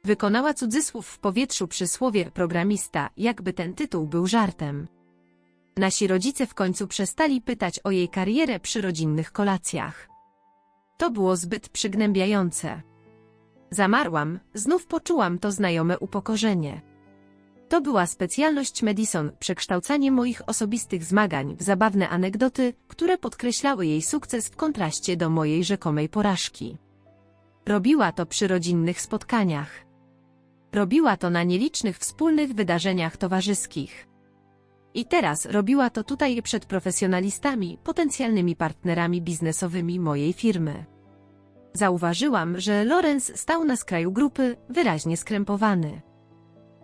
Wykonała cudzysłów w powietrzu przy słowie programista, jakby ten tytuł był żartem. Nasi rodzice w końcu przestali pytać o jej karierę przy rodzinnych kolacjach. To było zbyt przygnębiające. Zamarłam, znów poczułam to znajome upokorzenie. To była specjalność Madison, przekształcanie moich osobistych zmagań w zabawne anegdoty, które podkreślały jej sukces w kontraście do mojej rzekomej porażki. Robiła to przy rodzinnych spotkaniach. Robiła to na nielicznych wspólnych wydarzeniach towarzyskich. I teraz robiła to tutaj przed profesjonalistami, potencjalnymi partnerami biznesowymi mojej firmy. Zauważyłam, że Lawrence stał na skraju grupy, wyraźnie skrępowany.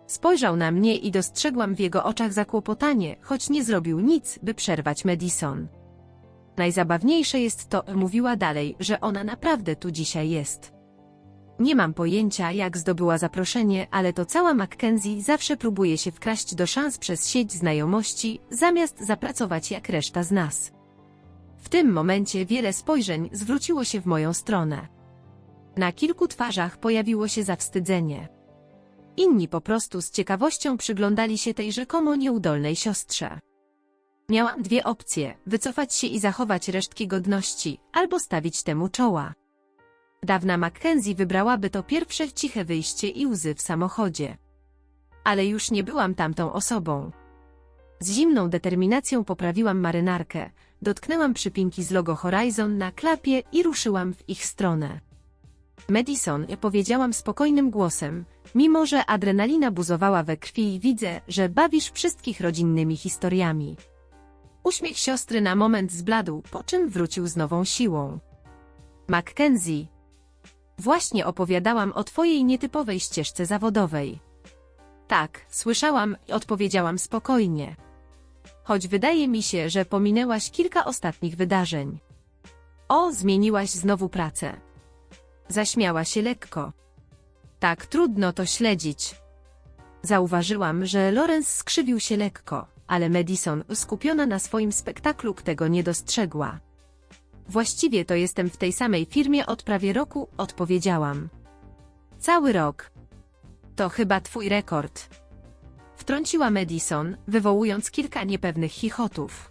Spojrzał na mnie i dostrzegłam w jego oczach zakłopotanie, choć nie zrobił nic, by przerwać Madison. Najzabawniejsze jest to, mówiła dalej, że ona naprawdę tu dzisiaj jest. Nie mam pojęcia, jak zdobyła zaproszenie, ale to cała Mackenzie zawsze próbuje się wkraść do szans przez sieć znajomości, zamiast zapracować jak reszta z nas. W tym momencie wiele spojrzeń zwróciło się w moją stronę. Na kilku twarzach pojawiło się zawstydzenie. Inni po prostu z ciekawością przyglądali się tej rzekomo nieudolnej siostrze. Miałam dwie opcje, wycofać się i zachować resztki godności, albo stawić temu czoła. Dawna Mackenzie wybrałaby to pierwsze ciche wyjście i łzy w samochodzie. Ale już nie byłam tamtą osobą. Z zimną determinacją poprawiłam marynarkę, dotknęłam przypinki z logo Horizon na klapie i ruszyłam w ich stronę. Madison, powiedziałam spokojnym głosem, mimo że adrenalina buzowała we krwi i widzę, że bawisz wszystkich rodzinnymi historiami. Uśmiech siostry na moment zbladł, po czym wrócił z nową siłą. Mackenzie. Właśnie opowiadałam o twojej nietypowej ścieżce zawodowej. Tak, słyszałam i odpowiedziałam spokojnie. Choć wydaje mi się, że pominęłaś kilka ostatnich wydarzeń. O, zmieniłaś znowu pracę. Zaśmiała się lekko. Tak trudno to śledzić. Zauważyłam, że Lawrence skrzywił się lekko, ale Madison, skupiona na swoim spektaklu, tego nie dostrzegła. Właściwie to jestem w tej samej firmie od prawie roku, odpowiedziałam. Cały rok. To chyba twój rekord. Wtrąciła Madison, wywołując kilka niepewnych chichotów.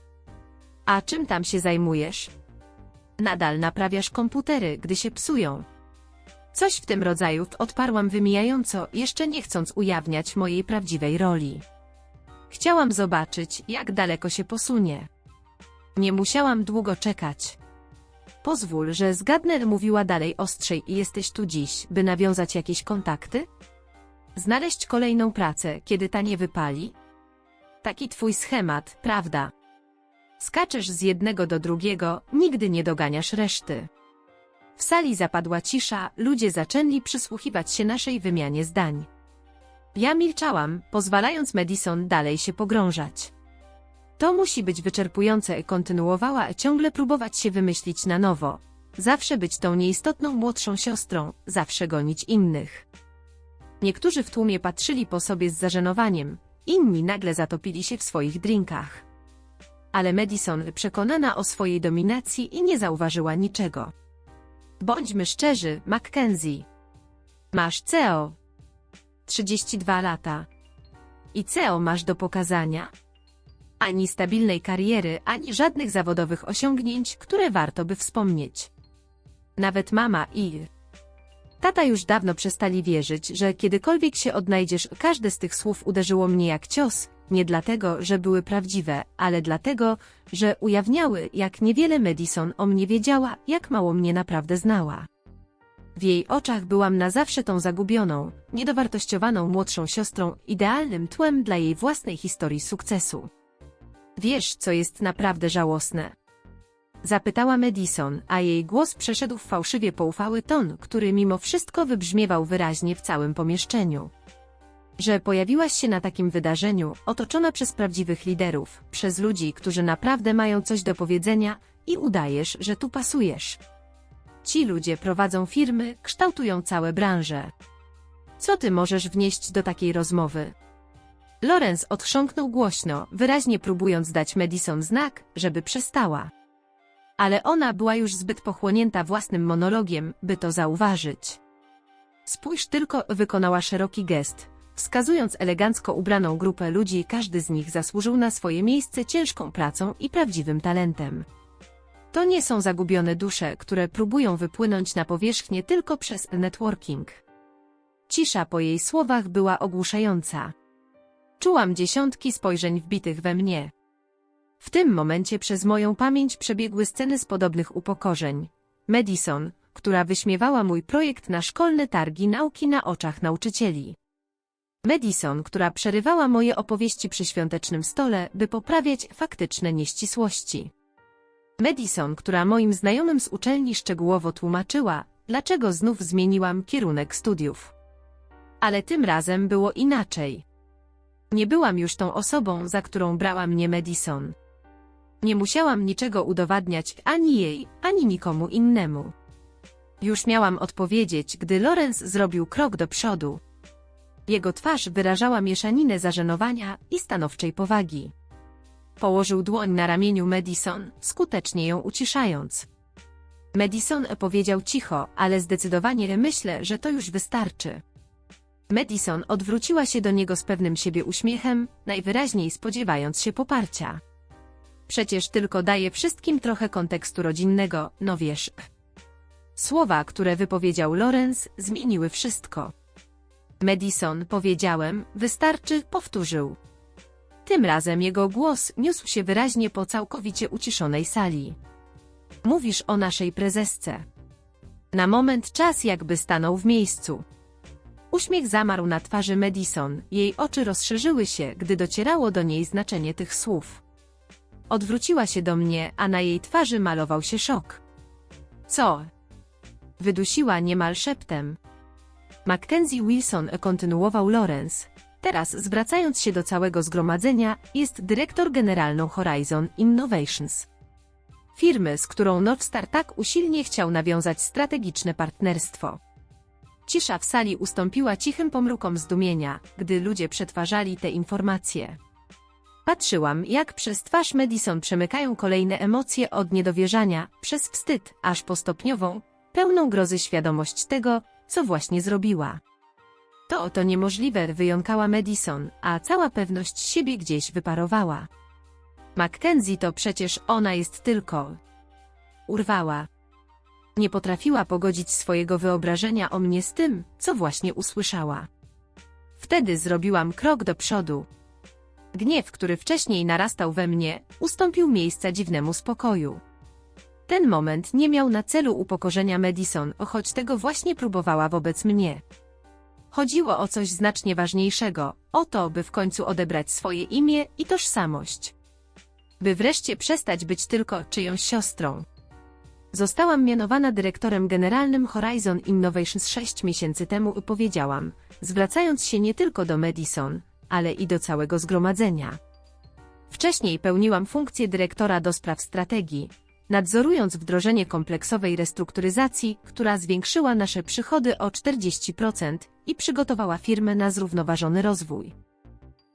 A czym tam się zajmujesz? Nadal naprawiasz komputery, gdy się psują. Coś w tym rodzaju, odparłam wymijająco, jeszcze nie chcąc ujawniać mojej prawdziwej roli. Chciałam zobaczyć, jak daleko się posunie. Nie musiałam długo czekać. Pozwól, że zgadnę, mówiła dalej ostrzej, i jesteś tu dziś, by nawiązać jakieś kontakty? Znaleźć kolejną pracę, kiedy ta nie wypali? Taki twój schemat, prawda? Skaczesz z jednego do drugiego, nigdy nie doganiasz reszty. W sali zapadła cisza, ludzie zaczęli przysłuchiwać się naszej wymianie zdań. Ja milczałam, pozwalając Madison dalej się pogrążać. To musi być wyczerpujące, kontynuowała, ciągle próbować się wymyślić na nowo. Zawsze być tą nieistotną młodszą siostrą, zawsze gonić innych. Niektórzy w tłumie patrzyli po sobie z zażenowaniem, inni nagle zatopili się w swoich drinkach. Ale Madison, przekonana o swojej dominacji, i nie zauważyła niczego. Bądźmy szczerzy, Mackenzie. Masz CEO. 32 lata. I co masz do pokazania? Ani stabilnej kariery, ani żadnych zawodowych osiągnięć, które warto by wspomnieć. Nawet mama i tata już dawno przestali wierzyć, że kiedykolwiek się odnajdziesz. Każde z tych słów uderzyło mnie jak cios, nie dlatego, że były prawdziwe, ale dlatego, że ujawniały, jak niewiele Madison o mnie wiedziała, jak mało mnie naprawdę znała. W jej oczach byłam na zawsze tą zagubioną, niedowartościowaną młodszą siostrą, idealnym tłem dla jej własnej historii sukcesu. Wiesz, co jest naprawdę żałosne? Zapytała Madison, a jej głos przeszedł w fałszywie poufały ton, który mimo wszystko wybrzmiewał wyraźnie w całym pomieszczeniu. Że pojawiłaś się na takim wydarzeniu, otoczona przez prawdziwych liderów, przez ludzi, którzy naprawdę mają coś do powiedzenia, i udajesz, że tu pasujesz. Ci ludzie prowadzą firmy, kształtują całe branże. Co ty możesz wnieść do takiej rozmowy? Lawrence odchrząknął głośno, wyraźnie próbując dać Madison znak, żeby przestała. Ale ona była już zbyt pochłonięta własnym monologiem, by to zauważyć. Spójrz tylko, wykonała szeroki gest, wskazując elegancko ubraną grupę ludzi. Każdy z nich zasłużył na swoje miejsce ciężką pracą i prawdziwym talentem. To nie są zagubione dusze, które próbują wypłynąć na powierzchnię tylko przez networking. Cisza po jej słowach była ogłuszająca. Czułam dziesiątki spojrzeń wbitych we mnie. W tym momencie przez moją pamięć przebiegły sceny z podobnych upokorzeń. Madison, która wyśmiewała mój projekt na szkolne targi nauki na oczach nauczycieli. Madison, która przerywała moje opowieści przy świątecznym stole, by poprawiać faktyczne nieścisłości. Madison, która moim znajomym z uczelni szczegółowo tłumaczyła, dlaczego znów zmieniłam kierunek studiów. Ale tym razem było inaczej. Nie byłam już tą osobą, za którą brała mnie Madison. Nie musiałam niczego udowadniać ani jej, ani nikomu innemu. Już miałam odpowiedzieć, gdy Lawrence zrobił krok do przodu. Jego twarz wyrażała mieszaninę zażenowania i stanowczej powagi. Położył dłoń na ramieniu Madison, skutecznie ją uciszając. Madison powiedział cicho, ale zdecydowanie myślę, że to już wystarczy. Madison odwróciła się do niego z pewnym siebie uśmiechem, najwyraźniej spodziewając się poparcia. Przecież tylko daje wszystkim trochę kontekstu rodzinnego, no wiesz. Słowa, które wypowiedział Lawrence, zmieniły wszystko. Madison, powiedziałem, wystarczy, powtórzył. Tym razem jego głos niósł się wyraźnie po całkowicie uciszonej sali. Mówisz o naszej prezesce. Na moment czas jakby stanął w miejscu. Uśmiech zamarł na twarzy Madison, jej oczy rozszerzyły się, gdy docierało do niej znaczenie tych słów. Odwróciła się do mnie, a na jej twarzy malował się szok. Co? Wydusiła niemal szeptem. Mackenzie Wilson, kontynuował Lawrence. Teraz, zwracając się do całego zgromadzenia, jest dyrektor generalną Horizon Innovations. Firmy, z którą Northstar tak usilnie chciał nawiązać strategiczne partnerstwo. Cisza w sali ustąpiła cichym pomrukom zdumienia, gdy ludzie przetwarzali te informacje. Patrzyłam, jak przez twarz Madison przemykają kolejne emocje od niedowierzania, przez wstyd, aż po stopniową, pełną grozy świadomość tego, co właśnie zrobiła. To niemożliwe, wyjąkała Madison, a cała pewność siebie gdzieś wyparowała. Mackenzie, to przecież ona jest tylko... Urwała. Nie potrafiła pogodzić swojego wyobrażenia o mnie z tym, co właśnie usłyszała. Wtedy zrobiłam krok do przodu. Gniew, który wcześniej narastał we mnie, ustąpił miejsca dziwnemu spokoju. Ten moment nie miał na celu upokorzenia Madison, choć tego właśnie próbowała wobec mnie. Chodziło o coś znacznie ważniejszego, o to, by w końcu odebrać swoje imię i tożsamość. By wreszcie przestać być tylko czyjąś siostrą. Zostałam mianowana dyrektorem generalnym Horizon Innovations 6 miesięcy temu, powiedziałam, zwracając się nie tylko do Madison, ale i do całego zgromadzenia. Wcześniej pełniłam funkcję dyrektora do spraw strategii, nadzorując wdrożenie kompleksowej restrukturyzacji, która zwiększyła nasze przychody o 40% i przygotowała firmę na zrównoważony rozwój.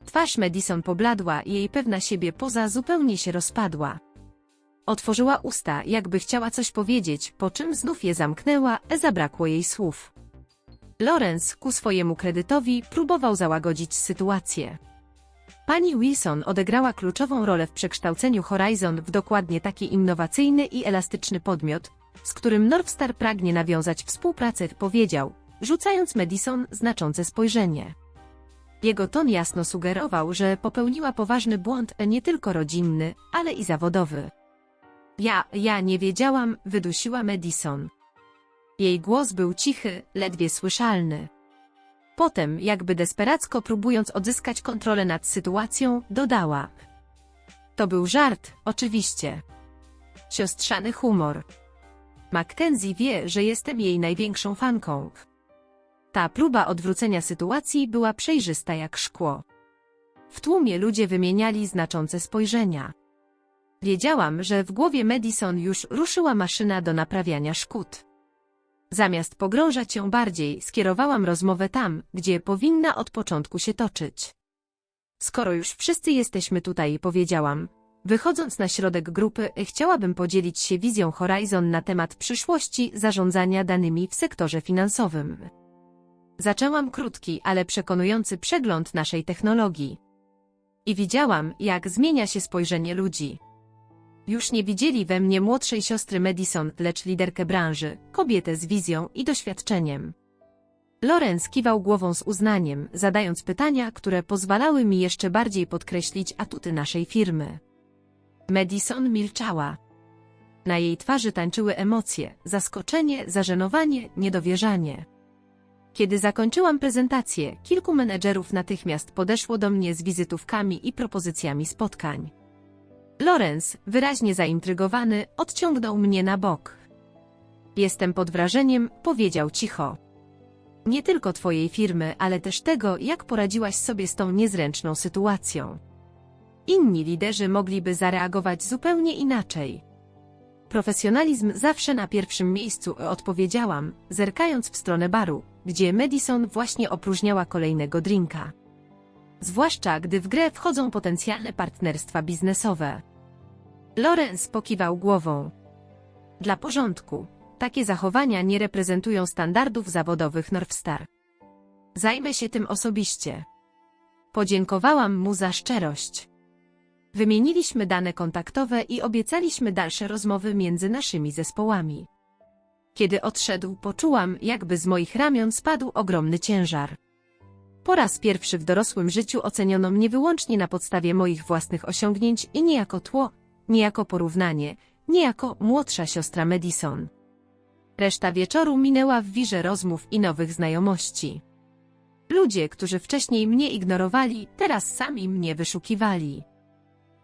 Twarz Madison pobladła i jej pewna siebie poza zupełnie się rozpadła. Otworzyła usta, jakby chciała coś powiedzieć, po czym znów je zamknęła, zabrakło jej słów. Lawrence, ku swojemu kredytowi, próbował załagodzić sytuację. Pani Wilson odegrała kluczową rolę w przekształceniu Horizon w dokładnie taki innowacyjny i elastyczny podmiot, z którym Northstar pragnie nawiązać współpracę, powiedział, rzucając Madison znaczące spojrzenie. Jego ton jasno sugerował, że popełniła poważny błąd, nie tylko rodzinny, ale i zawodowy. Ja nie wiedziałam, wydusiła Madison. Jej głos był cichy, ledwie słyszalny. Potem, jakby desperacko próbując odzyskać kontrolę nad sytuacją, dodała. To był żart, oczywiście. Siostrzany humor. Mackenzie wie, że jestem jej największą fanką. Ta próba odwrócenia sytuacji była przejrzysta jak szkło. W tłumie ludzie wymieniali znaczące spojrzenia. Wiedziałam, że w głowie Madison już ruszyła maszyna do naprawiania szkód. Zamiast pogrążać ją bardziej, skierowałam rozmowę tam, gdzie powinna od początku się toczyć. Skoro już wszyscy jesteśmy tutaj, powiedziałam, wychodząc na środek grupy, chciałabym podzielić się wizją Horizon na temat przyszłości zarządzania danymi w sektorze finansowym. Zaczęłam krótki, ale przekonujący przegląd naszej technologii. I widziałam, jak zmienia się spojrzenie ludzi. Już nie widzieli we mnie młodszej siostry Madison, lecz liderkę branży, kobietę z wizją i doświadczeniem. Lawrence kiwał głową z uznaniem, zadając pytania, które pozwalały mi jeszcze bardziej podkreślić atuty naszej firmy. Madison milczała. Na jej twarzy tańczyły emocje, zaskoczenie, zażenowanie, niedowierzanie. Kiedy zakończyłam prezentację, kilku menedżerów natychmiast podeszło do mnie z wizytówkami i propozycjami spotkań. Lawrence, wyraźnie zaintrygowany, odciągnął mnie na bok. Jestem pod wrażeniem, powiedział cicho. Nie tylko twojej firmy, ale też tego, jak poradziłaś sobie z tą niezręczną sytuacją. Inni liderzy mogliby zareagować zupełnie inaczej. Profesjonalizm zawsze na pierwszym miejscu, odpowiedziałam, zerkając w stronę baru, gdzie Madison właśnie opróżniała kolejnego drinka. Zwłaszcza, gdy w grę wchodzą potencjalne partnerstwa biznesowe. Lawrence pokiwał głową. Dla porządku, takie zachowania nie reprezentują standardów zawodowych Northstar. Zajmę się tym osobiście. Podziękowałam mu za szczerość. Wymieniliśmy dane kontaktowe i obiecaliśmy dalsze rozmowy między naszymi zespołami. Kiedy odszedł, poczułam, jakby z moich ramion spadł ogromny ciężar. Po raz pierwszy w dorosłym życiu oceniono mnie wyłącznie na podstawie moich własnych osiągnięć i nie jako tło, nie jako porównanie, nie jako młodsza siostra Madison. Reszta wieczoru minęła w wirze rozmów i nowych znajomości. Ludzie, którzy wcześniej mnie ignorowali, teraz sami mnie wyszukiwali.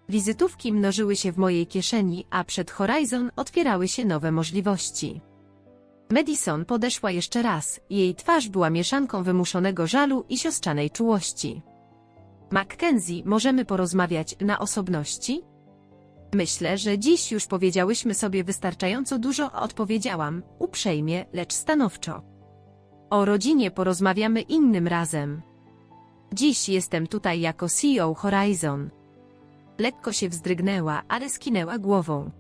Wizytówki mnożyły się w mojej kieszeni, a przed Horizon otwierały się nowe możliwości. Madison podeszła jeszcze raz, jej twarz była mieszanką wymuszonego żalu i siostrzanej czułości. Mackenzie, możemy porozmawiać na osobności? Myślę, że dziś już powiedziałyśmy sobie wystarczająco dużo, odpowiedziałam, uprzejmie, lecz stanowczo. O rodzinie porozmawiamy innym razem. Dziś jestem tutaj jako CEO Horizon. Lekko się wzdrygnęła, ale skinęła głową.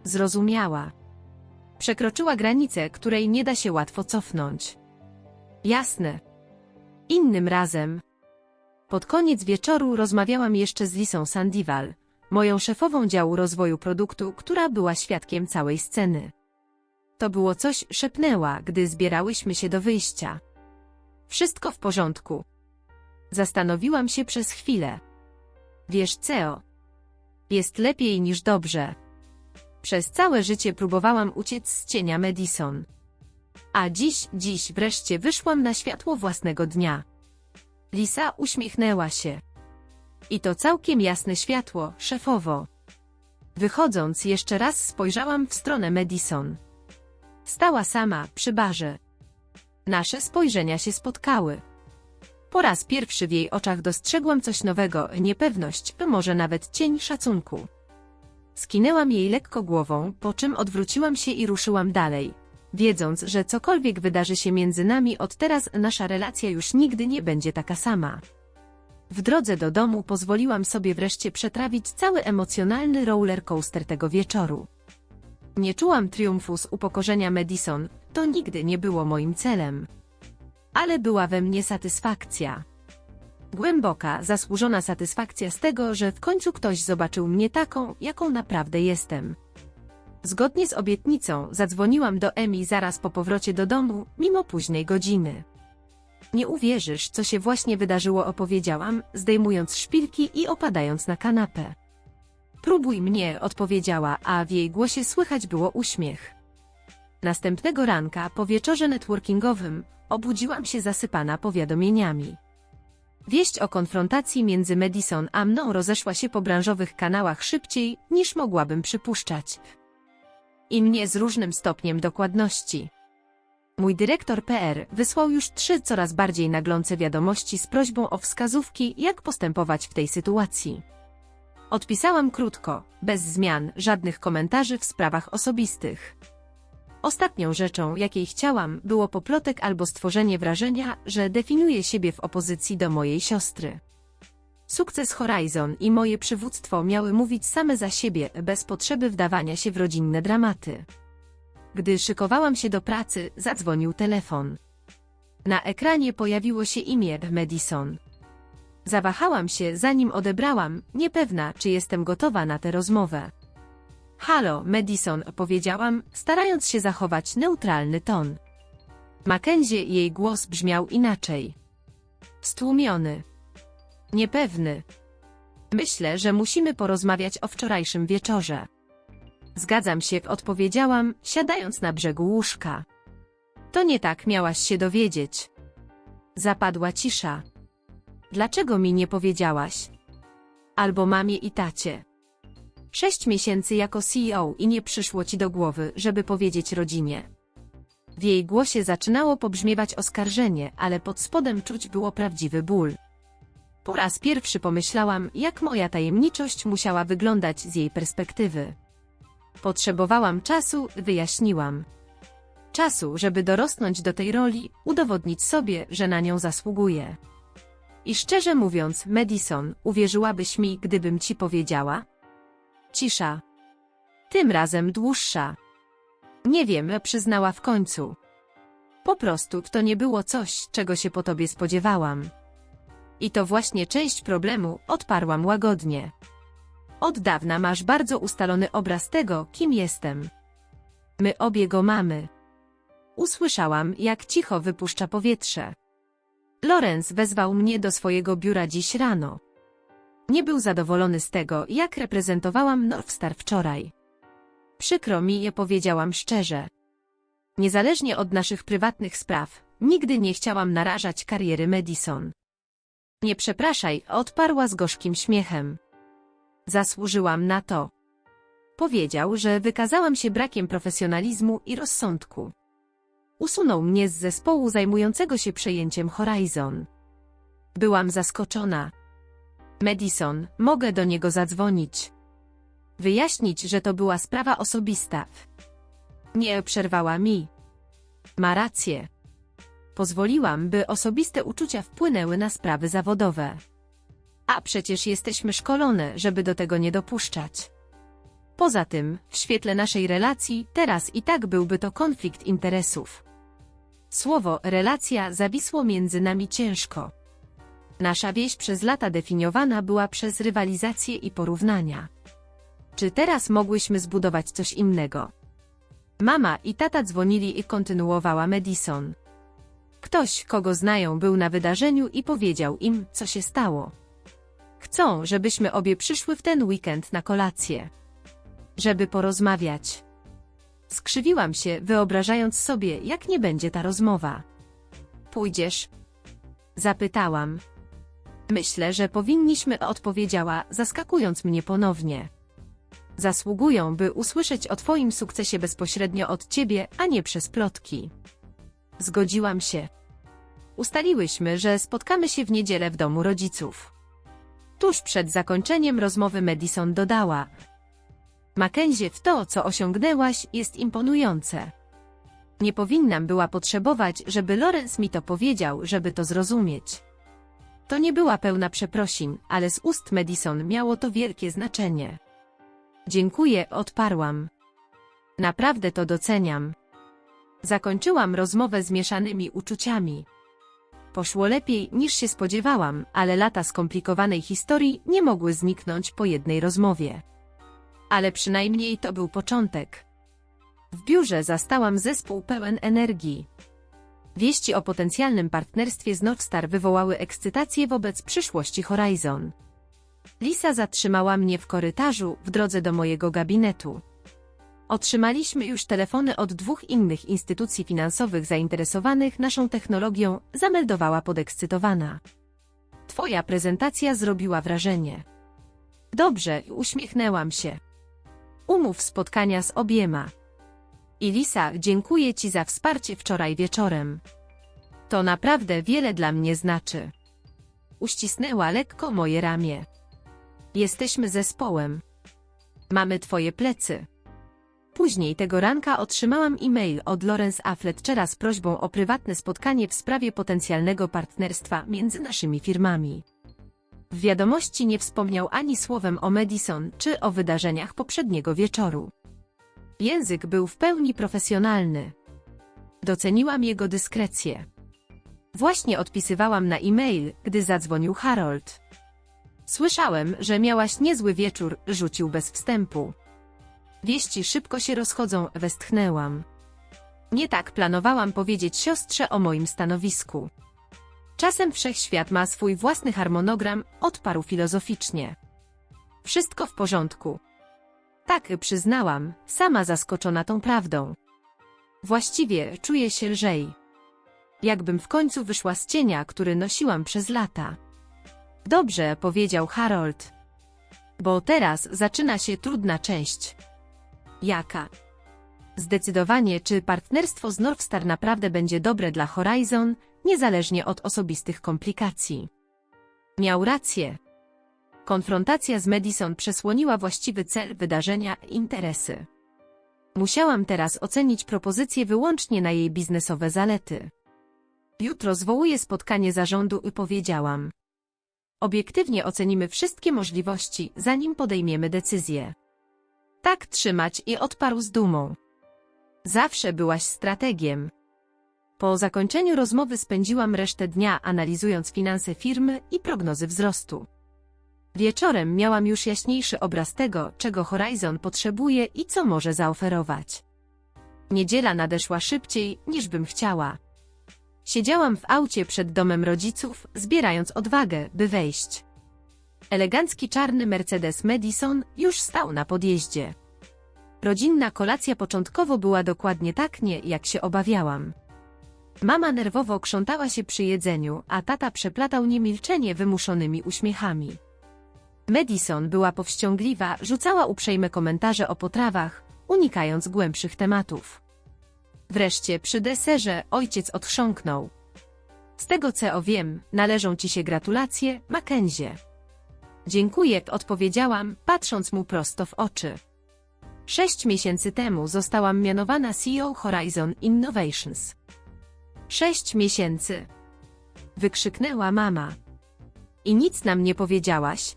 Zrozumiała. Przekroczyła granicę, której nie da się łatwo cofnąć. Jasne. Innym razem. Pod koniec wieczoru rozmawiałam jeszcze z Lisą Sandival, moją szefową działu rozwoju produktu, która była świadkiem całej sceny. To było coś, szepnęła, gdy zbierałyśmy się do wyjścia. Wszystko w porządku. Zastanowiłam się przez chwilę. Wiesz, CEO, jest lepiej niż dobrze. Przez całe życie próbowałam uciec z cienia Madison. A dziś wreszcie wyszłam na światło własnego dnia. Lisa uśmiechnęła się. I to całkiem jasne światło, szefowo. Wychodząc jeszcze raz spojrzałam w stronę Madison. Stała sama, przy barze. Nasze spojrzenia się spotkały. Po raz pierwszy w jej oczach dostrzegłam coś nowego, niepewność, może nawet cień szacunku. Skinęłam jej lekko głową, po czym odwróciłam się i ruszyłam dalej, wiedząc, że cokolwiek wydarzy się między nami od teraz, nasza relacja już nigdy nie będzie taka sama. W drodze do domu pozwoliłam sobie wreszcie przetrawić cały emocjonalny rollercoaster tego wieczoru. Nie czułam triumfu z upokorzenia Madison, to nigdy nie było moim celem. Ale była we mnie satysfakcja. Głęboka, zasłużona satysfakcja z tego, że w końcu ktoś zobaczył mnie taką, jaką naprawdę jestem. Zgodnie z obietnicą zadzwoniłam do Emi zaraz po powrocie do domu, mimo późnej godziny. Nie uwierzysz, co się właśnie wydarzyło, opowiedziałam, zdejmując szpilki i opadając na kanapę. Próbuj mnie, odpowiedziała, a w jej głosie słychać było uśmiech. Następnego ranka, po wieczorze networkingowym, obudziłam się zasypana powiadomieniami. Wieść o konfrontacji między Madison a mną rozeszła się po branżowych kanałach szybciej, niż mogłabym przypuszczać. I mnie z różnym stopniem dokładności. Mój dyrektor PR wysłał już 3 coraz bardziej naglące wiadomości z prośbą o wskazówki, jak postępować w tej sytuacji. Odpisałam krótko, bez zmian, żadnych komentarzy w sprawach osobistych. Ostatnią rzeczą, jakiej chciałam, było poplotek albo stworzenie wrażenia, że definiuję siebie w opozycji do mojej siostry. Sukces Horizon i moje przywództwo miały mówić same za siebie, bez potrzeby wdawania się w rodzinne dramaty. Gdy szykowałam się do pracy, zadzwonił telefon. Na ekranie pojawiło się imię Madison. Zawahałam się, zanim odebrałam, niepewna, czy jestem gotowa na tę rozmowę. Halo, Madison, powiedziałam, starając się zachować neutralny ton. Mackenzie, jej głos brzmiał inaczej. Stłumiony. Niepewny. Myślę, że musimy porozmawiać o wczorajszym wieczorze. Zgadzam się, odpowiedziałam, siadając na brzegu łóżka. To nie tak miałaś się dowiedzieć. Zapadła cisza. Dlaczego mi nie powiedziałaś? Albo mamie i tacie. 6 miesięcy jako CEO i nie przyszło ci do głowy, żeby powiedzieć rodzinie. W jej głosie zaczynało pobrzmiewać oskarżenie, ale pod spodem czuć było prawdziwy ból. Po raz pierwszy pomyślałam, jak moja tajemniczość musiała wyglądać z jej perspektywy. Potrzebowałam czasu, wyjaśniłam. Czasu, żeby dorosnąć do tej roli, udowodnić sobie, że na nią zasługuję. I szczerze mówiąc, Madison, uwierzyłabyś mi, gdybym ci powiedziała? Cisza. Tym razem dłuższa. Nie wiem, przyznała w końcu. Po prostu to nie było coś, czego się po tobie spodziewałam. I to właśnie część problemu, odparłam łagodnie. Od dawna masz bardzo ustalony obraz tego, kim jestem. My obie go mamy. Usłyszałam, jak cicho wypuszcza powietrze. Lorenz wezwał mnie do swojego biura dziś rano. Nie był zadowolony z tego, jak reprezentowałam Northstar wczoraj. Przykro mi, je powiedziałam szczerze. Niezależnie od naszych prywatnych spraw, nigdy nie chciałam narażać kariery Madison. Nie przepraszaj, odparła z gorzkim śmiechem. Zasłużyłam na to. Powiedział, że wykazałam się brakiem profesjonalizmu i rozsądku. Usunął mnie z zespołu zajmującego się przejęciem Horizon. Byłam zaskoczona. Madison, mogę do niego zadzwonić. Wyjaśnić, że to była sprawa osobista. Nie, przerwała mi. Ma rację. Pozwoliłam, by osobiste uczucia wpłynęły na sprawy zawodowe. A przecież jesteśmy szkolone, żeby do tego nie dopuszczać. Poza tym, w świetle naszej relacji, teraz i tak byłby to konflikt interesów. Słowo relacja zawisło między nami ciężko. Nasza więź przez lata definiowana była przez rywalizację i porównania. Czy teraz mogłyśmy zbudować coś innego? Mama i tata dzwonili i kontynuowała Madison. Ktoś, kogo znają, był na wydarzeniu i powiedział im, co się stało. Chcą, żebyśmy obie przyszły w ten weekend na kolację. Żeby porozmawiać. Skrzywiłam się, wyobrażając sobie, jak nie będzie ta rozmowa. Pójdziesz? Zapytałam. Myślę, że powinniśmy, odpowiedziała, zaskakując mnie ponownie. Zasługują, by usłyszeć o twoim sukcesie bezpośrednio od ciebie, a nie przez plotki. Zgodziłam się. Ustaliłyśmy, że spotkamy się w niedzielę w domu rodziców. Tuż przed zakończeniem rozmowy Madison dodała: Mackenzie, w to, co osiągnęłaś, jest imponujące. Nie powinnam była potrzebować, żeby Lorenz mi to powiedział, żeby to zrozumieć. To nie była pełna przeprosin, ale z ust Madison miało to wielkie znaczenie. Dziękuję, odparłam. Naprawdę to doceniam. Zakończyłam rozmowę z mieszanymi uczuciami. Poszło lepiej, niż się spodziewałam, ale lata skomplikowanej historii nie mogły zniknąć po jednej rozmowie. Ale przynajmniej to był początek. W biurze zastałam zespół pełen energii. Wieści o potencjalnym partnerstwie z Northstar wywołały ekscytację wobec przyszłości Horizon. Lisa zatrzymała mnie w korytarzu, w drodze do mojego gabinetu. Otrzymaliśmy już telefony od 2 innych instytucji finansowych zainteresowanych naszą technologią, zameldowała podekscytowana. Twoja prezentacja zrobiła wrażenie. Dobrze, uśmiechnęłam się. Umów spotkania z obiema. I Lisa, dziękuję ci za wsparcie wczoraj wieczorem. To naprawdę wiele dla mnie znaczy. Uścisnęła lekko moje ramię. Jesteśmy zespołem. Mamy twoje plecy. Później tego ranka otrzymałam e-mail od Lorenza Fletchera z prośbą o prywatne spotkanie w sprawie potencjalnego partnerstwa między naszymi firmami. W wiadomości nie wspomniał ani słowem o Madison czy o wydarzeniach poprzedniego wieczoru. Język był w pełni profesjonalny. Doceniłam jego dyskrecję. Właśnie odpisywałam na e-mail, gdy zadzwonił Harold. Słyszałem, że miałaś niezły wieczór, rzucił bez wstępu. Wieści szybko się rozchodzą, westchnęłam. Nie tak planowałam powiedzieć siostrze o moim stanowisku. Czasem wszechświat ma swój własny harmonogram, odparł filozoficznie. Wszystko w porządku. Tak, przyznałam, sama zaskoczona tą prawdą. Właściwie czuję się lżej. Jakbym w końcu wyszła z cienia, który nosiłam przez lata. Dobrze, powiedział Harold. Bo teraz zaczyna się trudna część. Jaka? Zdecydowanie, czy partnerstwo z Northstar naprawdę będzie dobre dla Horizon, niezależnie od osobistych komplikacji. Miał rację. Konfrontacja z Madison przesłoniła właściwy cel wydarzenia i interesy. Musiałam teraz ocenić propozycję wyłącznie na jej biznesowe zalety. Jutro zwołuję spotkanie zarządu i powiedziałam. Obiektywnie ocenimy wszystkie możliwości, zanim podejmiemy decyzję. Tak trzymać, i odparł z dumą. Zawsze byłaś strategiem. Po zakończeniu rozmowy spędziłam resztę dnia analizując finanse firmy i prognozy wzrostu. Wieczorem miałam już jaśniejszy obraz tego, czego Horizon potrzebuje i co może zaoferować. Niedziela nadeszła szybciej, niż bym chciała. Siedziałam w aucie przed domem rodziców, zbierając odwagę, by wejść. Elegancki czarny Mercedes Madison już stał na podjeździe. Rodzinna kolacja początkowo była dokładnie tak nie, jak się obawiałam. Mama nerwowo krzątała się przy jedzeniu, a tata przeplatał niemilczenie wymuszonymi uśmiechami. Madison była powściągliwa, rzucała uprzejme komentarze o potrawach, unikając głębszych tematów. Wreszcie przy deserze ojciec odchrząknął. Z tego co wiem, należą ci się gratulacje, Mackenzie. Dziękuję, odpowiedziałam, patrząc mu prosto w oczy. 6 miesięcy temu zostałam mianowana CEO Horizon Innovations. 6 miesięcy! Wykrzyknęła mama. I nic nam nie powiedziałaś?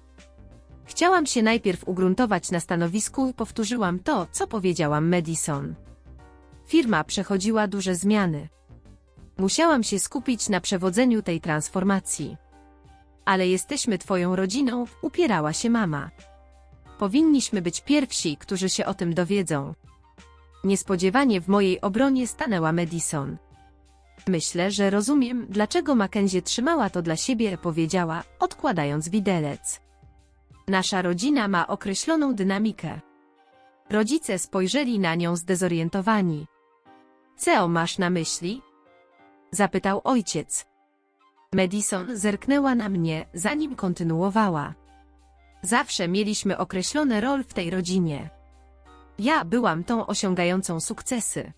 Chciałam się najpierw ugruntować na stanowisku i powtórzyłam to, co powiedziałam Madison. Firma przechodziła duże zmiany. Musiałam się skupić na przewodzeniu tej transformacji. Ale jesteśmy twoją rodziną, upierała się mama. Powinniśmy być pierwsi, którzy się o tym dowiedzą. Niespodziewanie w mojej obronie stanęła Madison. Myślę, że rozumiem, dlaczego Mackenzie trzymała to dla siebie, powiedziała, odkładając widelec. Nasza rodzina ma określoną dynamikę. Rodzice spojrzeli na nią zdezorientowani. Co masz na myśli? Zapytał ojciec. Madison zerknęła na mnie, zanim kontynuowała. Zawsze mieliśmy określone role w tej rodzinie. Ja byłam tą osiągającą sukcesy.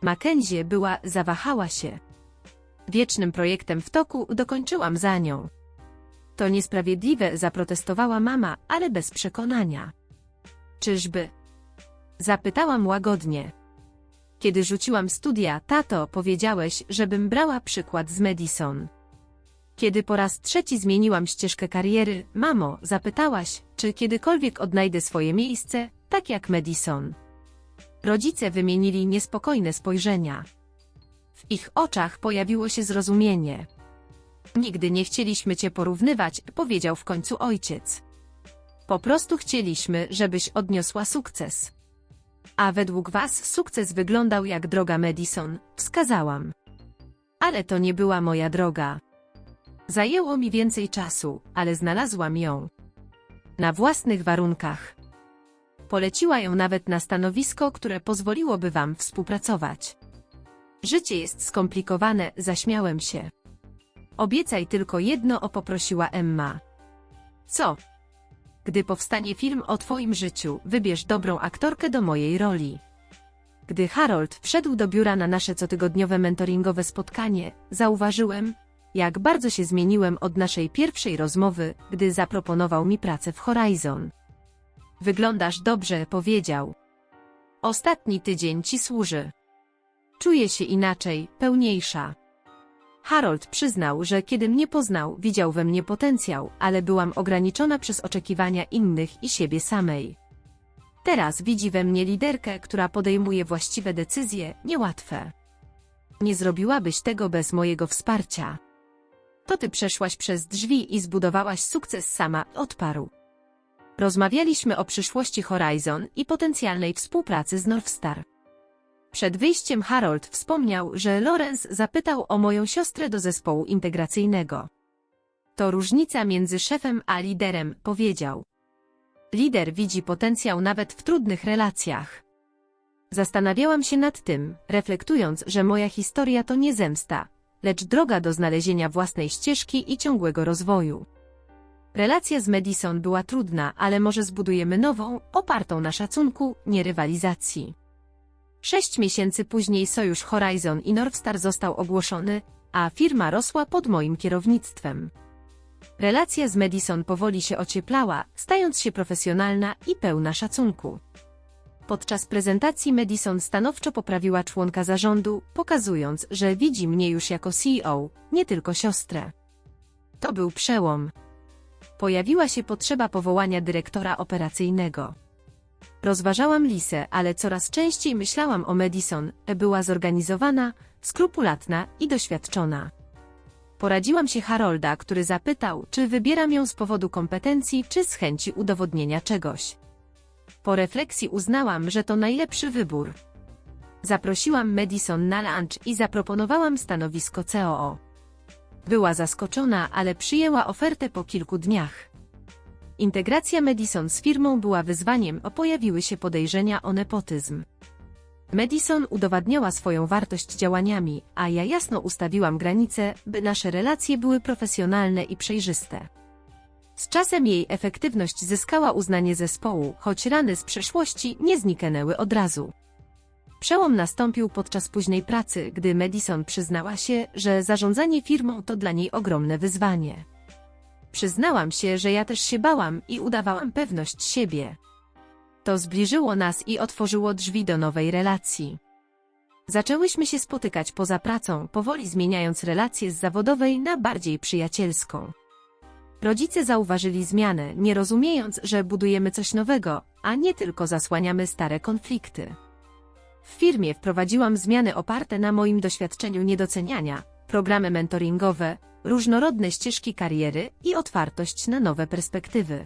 Mackenzie zawahała się. Wiecznym projektem w toku dokończyłam za nią. To niesprawiedliwe, zaprotestowała mama, ale bez przekonania. Czyżby? Zapytałam łagodnie. Kiedy rzuciłam studia, tato, powiedziałeś, żebym brała przykład z Madison. Kiedy po raz trzeci zmieniłam ścieżkę kariery, mamo, zapytałaś, czy kiedykolwiek odnajdę swoje miejsce, tak jak Madison. Rodzice wymienili niespokojne spojrzenia. W ich oczach pojawiło się zrozumienie. Nigdy nie chcieliśmy cię porównywać, powiedział w końcu ojciec. Po prostu chcieliśmy, żebyś odniosła sukces. A według was sukces wyglądał jak droga Madison, wskazałam. Ale to nie była moja droga. Zajęło mi więcej czasu, ale znalazłam ją. Na własnych warunkach. Poleciła ją nawet na stanowisko, które pozwoliłoby wam współpracować. Życie jest skomplikowane, zaśmiałem się. Obiecaj tylko jedno, poprosiła Emma. Co? Gdy powstanie film o twoim życiu, wybierz dobrą aktorkę do mojej roli. Gdy Harold wszedł do biura na nasze cotygodniowe mentoringowe spotkanie, zauważyłem, jak bardzo się zmieniłem od naszej pierwszej rozmowy, gdy zaproponował mi pracę w Horizon. Wyglądasz dobrze, powiedział. Ostatni tydzień ci służy. Czuję się inaczej, pełniejsza. Harold przyznał, że kiedy mnie poznał, widział we mnie potencjał, ale byłam ograniczona przez oczekiwania innych i siebie samej. Teraz widzi we mnie liderkę, która podejmuje właściwe decyzje, niełatwe. Nie zrobiłabyś tego bez mojego wsparcia. To ty przeszłaś przez drzwi i zbudowałaś sukces sama, odparł. Rozmawialiśmy o przyszłości Horizon i potencjalnej współpracy z Northstar. Przed wyjściem Harold wspomniał, że Lawrence zapytał o moją siostrę do zespołu integracyjnego. To różnica między szefem a liderem, powiedział. Lider widzi potencjał nawet w trudnych relacjach. Zastanawiałam się nad tym, reflektując, że moja historia to nie zemsta, lecz droga do znalezienia własnej ścieżki i ciągłego rozwoju. Relacja z Madison była trudna, ale może zbudujemy nową, opartą na szacunku, nie rywalizacji. 6 miesięcy później sojusz Horizon i Northstar został ogłoszony, a firma rosła pod moim kierownictwem. Relacja z Madison powoli się ocieplała, stając się profesjonalna i pełna szacunku. Podczas prezentacji Madison stanowczo poprawiła członka zarządu, pokazując, że widzi mnie już jako CEO, nie tylko siostrę. To był przełom. Pojawiła się potrzeba powołania dyrektora operacyjnego. Rozważałam Lisę, ale coraz częściej myślałam o Madison, była zorganizowana, skrupulatna i doświadczona. Poradziłam się Harolda, który zapytał, czy wybieram ją z powodu kompetencji, czy z chęci udowodnienia czegoś. Po refleksji uznałam, że to najlepszy wybór. Zaprosiłam Madison na lunch i zaproponowałam stanowisko COO. Była zaskoczona, ale przyjęła ofertę po kilku dniach. Integracja Madison z firmą była wyzwaniem, a pojawiły się podejrzenia o nepotyzm. Madison udowadniała swoją wartość działaniami, a ja jasno ustawiłam granice, by nasze relacje były profesjonalne i przejrzyste. Z czasem jej efektywność zyskała uznanie zespołu, choć rany z przeszłości nie zniknęły od razu. Przełom nastąpił podczas późnej pracy, gdy Madison przyznała się, że zarządzanie firmą to dla niej ogromne wyzwanie. Przyznałam się, że ja też się bałam i udawałam pewność siebie. To zbliżyło nas i otworzyło drzwi do nowej relacji. Zaczęłyśmy się spotykać poza pracą, powoli zmieniając relację z zawodowej na bardziej przyjacielską. Rodzice zauważyli zmianę, nie rozumiejąc, że budujemy coś nowego, a nie tylko zasłaniamy stare konflikty. W firmie wprowadziłam zmiany oparte na moim doświadczeniu niedoceniania, programy mentoringowe, różnorodne ścieżki kariery i otwartość na nowe perspektywy.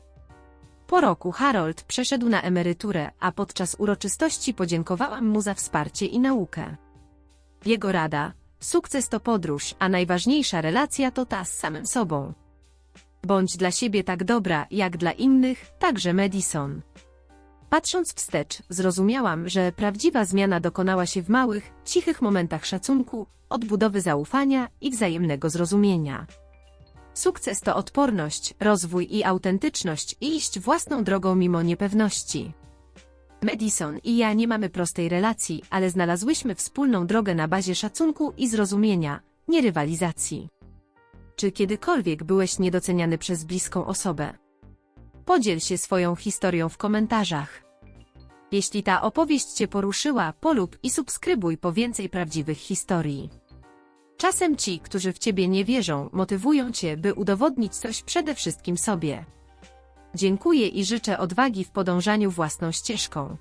Po roku Harold przeszedł na emeryturę, a podczas uroczystości podziękowałam mu za wsparcie i naukę. Jego rada: sukces to podróż, a najważniejsza relacja to ta z samym sobą. Bądź dla siebie tak dobra, jak dla innych, także Madison. Patrząc wstecz, zrozumiałam, że prawdziwa zmiana dokonała się w małych, cichych momentach szacunku, odbudowy zaufania i wzajemnego zrozumienia. Sukces to odporność, rozwój i autentyczność i iść własną drogą mimo niepewności. Madison i ja nie mamy prostej relacji, ale znalazłyśmy wspólną drogę na bazie szacunku i zrozumienia, nie rywalizacji. Czy kiedykolwiek byłeś niedoceniany przez bliską osobę? Podziel się swoją historią w komentarzach. Jeśli ta opowieść Cię poruszyła, polub i subskrybuj po więcej prawdziwych historii. Czasem ci, którzy w Ciebie nie wierzą, motywują Cię, by udowodnić coś przede wszystkim sobie. Dziękuję i życzę odwagi w podążaniu własną ścieżką.